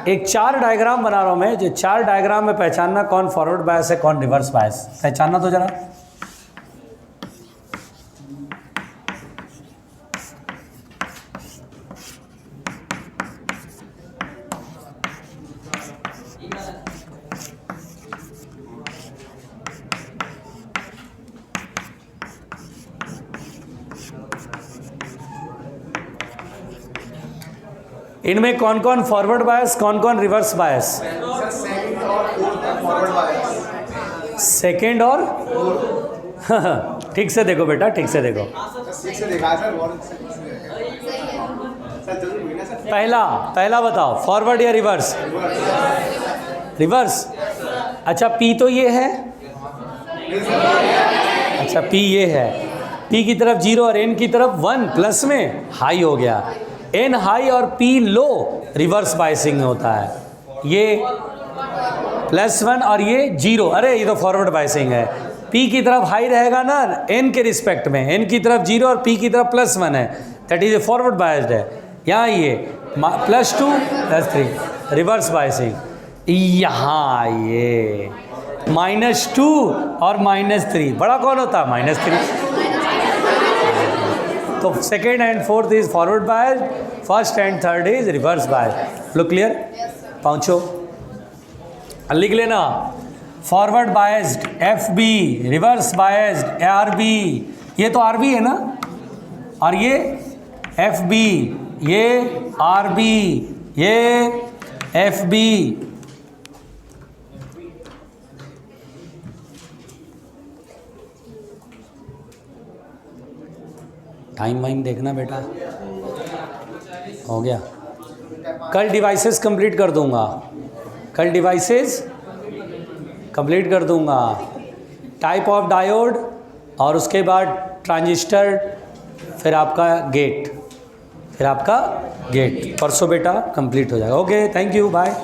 एक 4 डायग्राम बना रहा हूं मैं, जो 4 डायग्राम में पहचानना कौन फॉरवर्ड बायस है कौन रिवर्स बायस, पहचानना तो जरा। इनमें कौन कौन फॉरवर्ड बायस, कौन कौन रिवर्स बायस? सेकंड और फोर्थ फॉरवर्ड बायस। सेकेंड और ठीक से देखो बेटा, ठीक से देखो। सिक्स से देखा है सर, और सर जल्दी बोलिए ना सर। पहला बताओ, फॉरवर्ड या रिवर्स? रिवर्स। अच्छा, पी तो ये है, अच्छा पी ये है, पी की तरफ 0 और एन की तरफ 1 प्लस में हाई हो गया। एन हाई और पी लो, रिवर्स बायसिंग होता है। ये +1 और ये 0, अरे ये तो फॉरवर्ड बायसिंग है। पी की तरफ हाई रहेगा ना एन के रिस्पेक्ट में, एन की तरफ 0 और पी की तरफ +1 है, that is a forward biased है। यहाँ ये +2 +3 रिवर्स बायसिंग। यहाँ ये -2 और -3, बड़ा कौन होता है? -3। तो second and fourth is forward biased, first and third is reverse biased. Low clear? पहुँचो, लिख लेना। Forward biased FB, reverse biased RB, ये तो RB है ना, और ये FB, ये RB, ये FB। टाइम वाइम देखना बेटा, हो गया। कल डिवाइसेस कंप्लीट कर दूंगा, कल डिवाइसेस कंप्लीट कर दूंगा। टाइप ऑफ डायोड, और उसके बाद ट्रांजिस्टर, फिर आपका गेट, परसों बेटा कंप्लीट हो जाएगा। Okay, thank you, bye.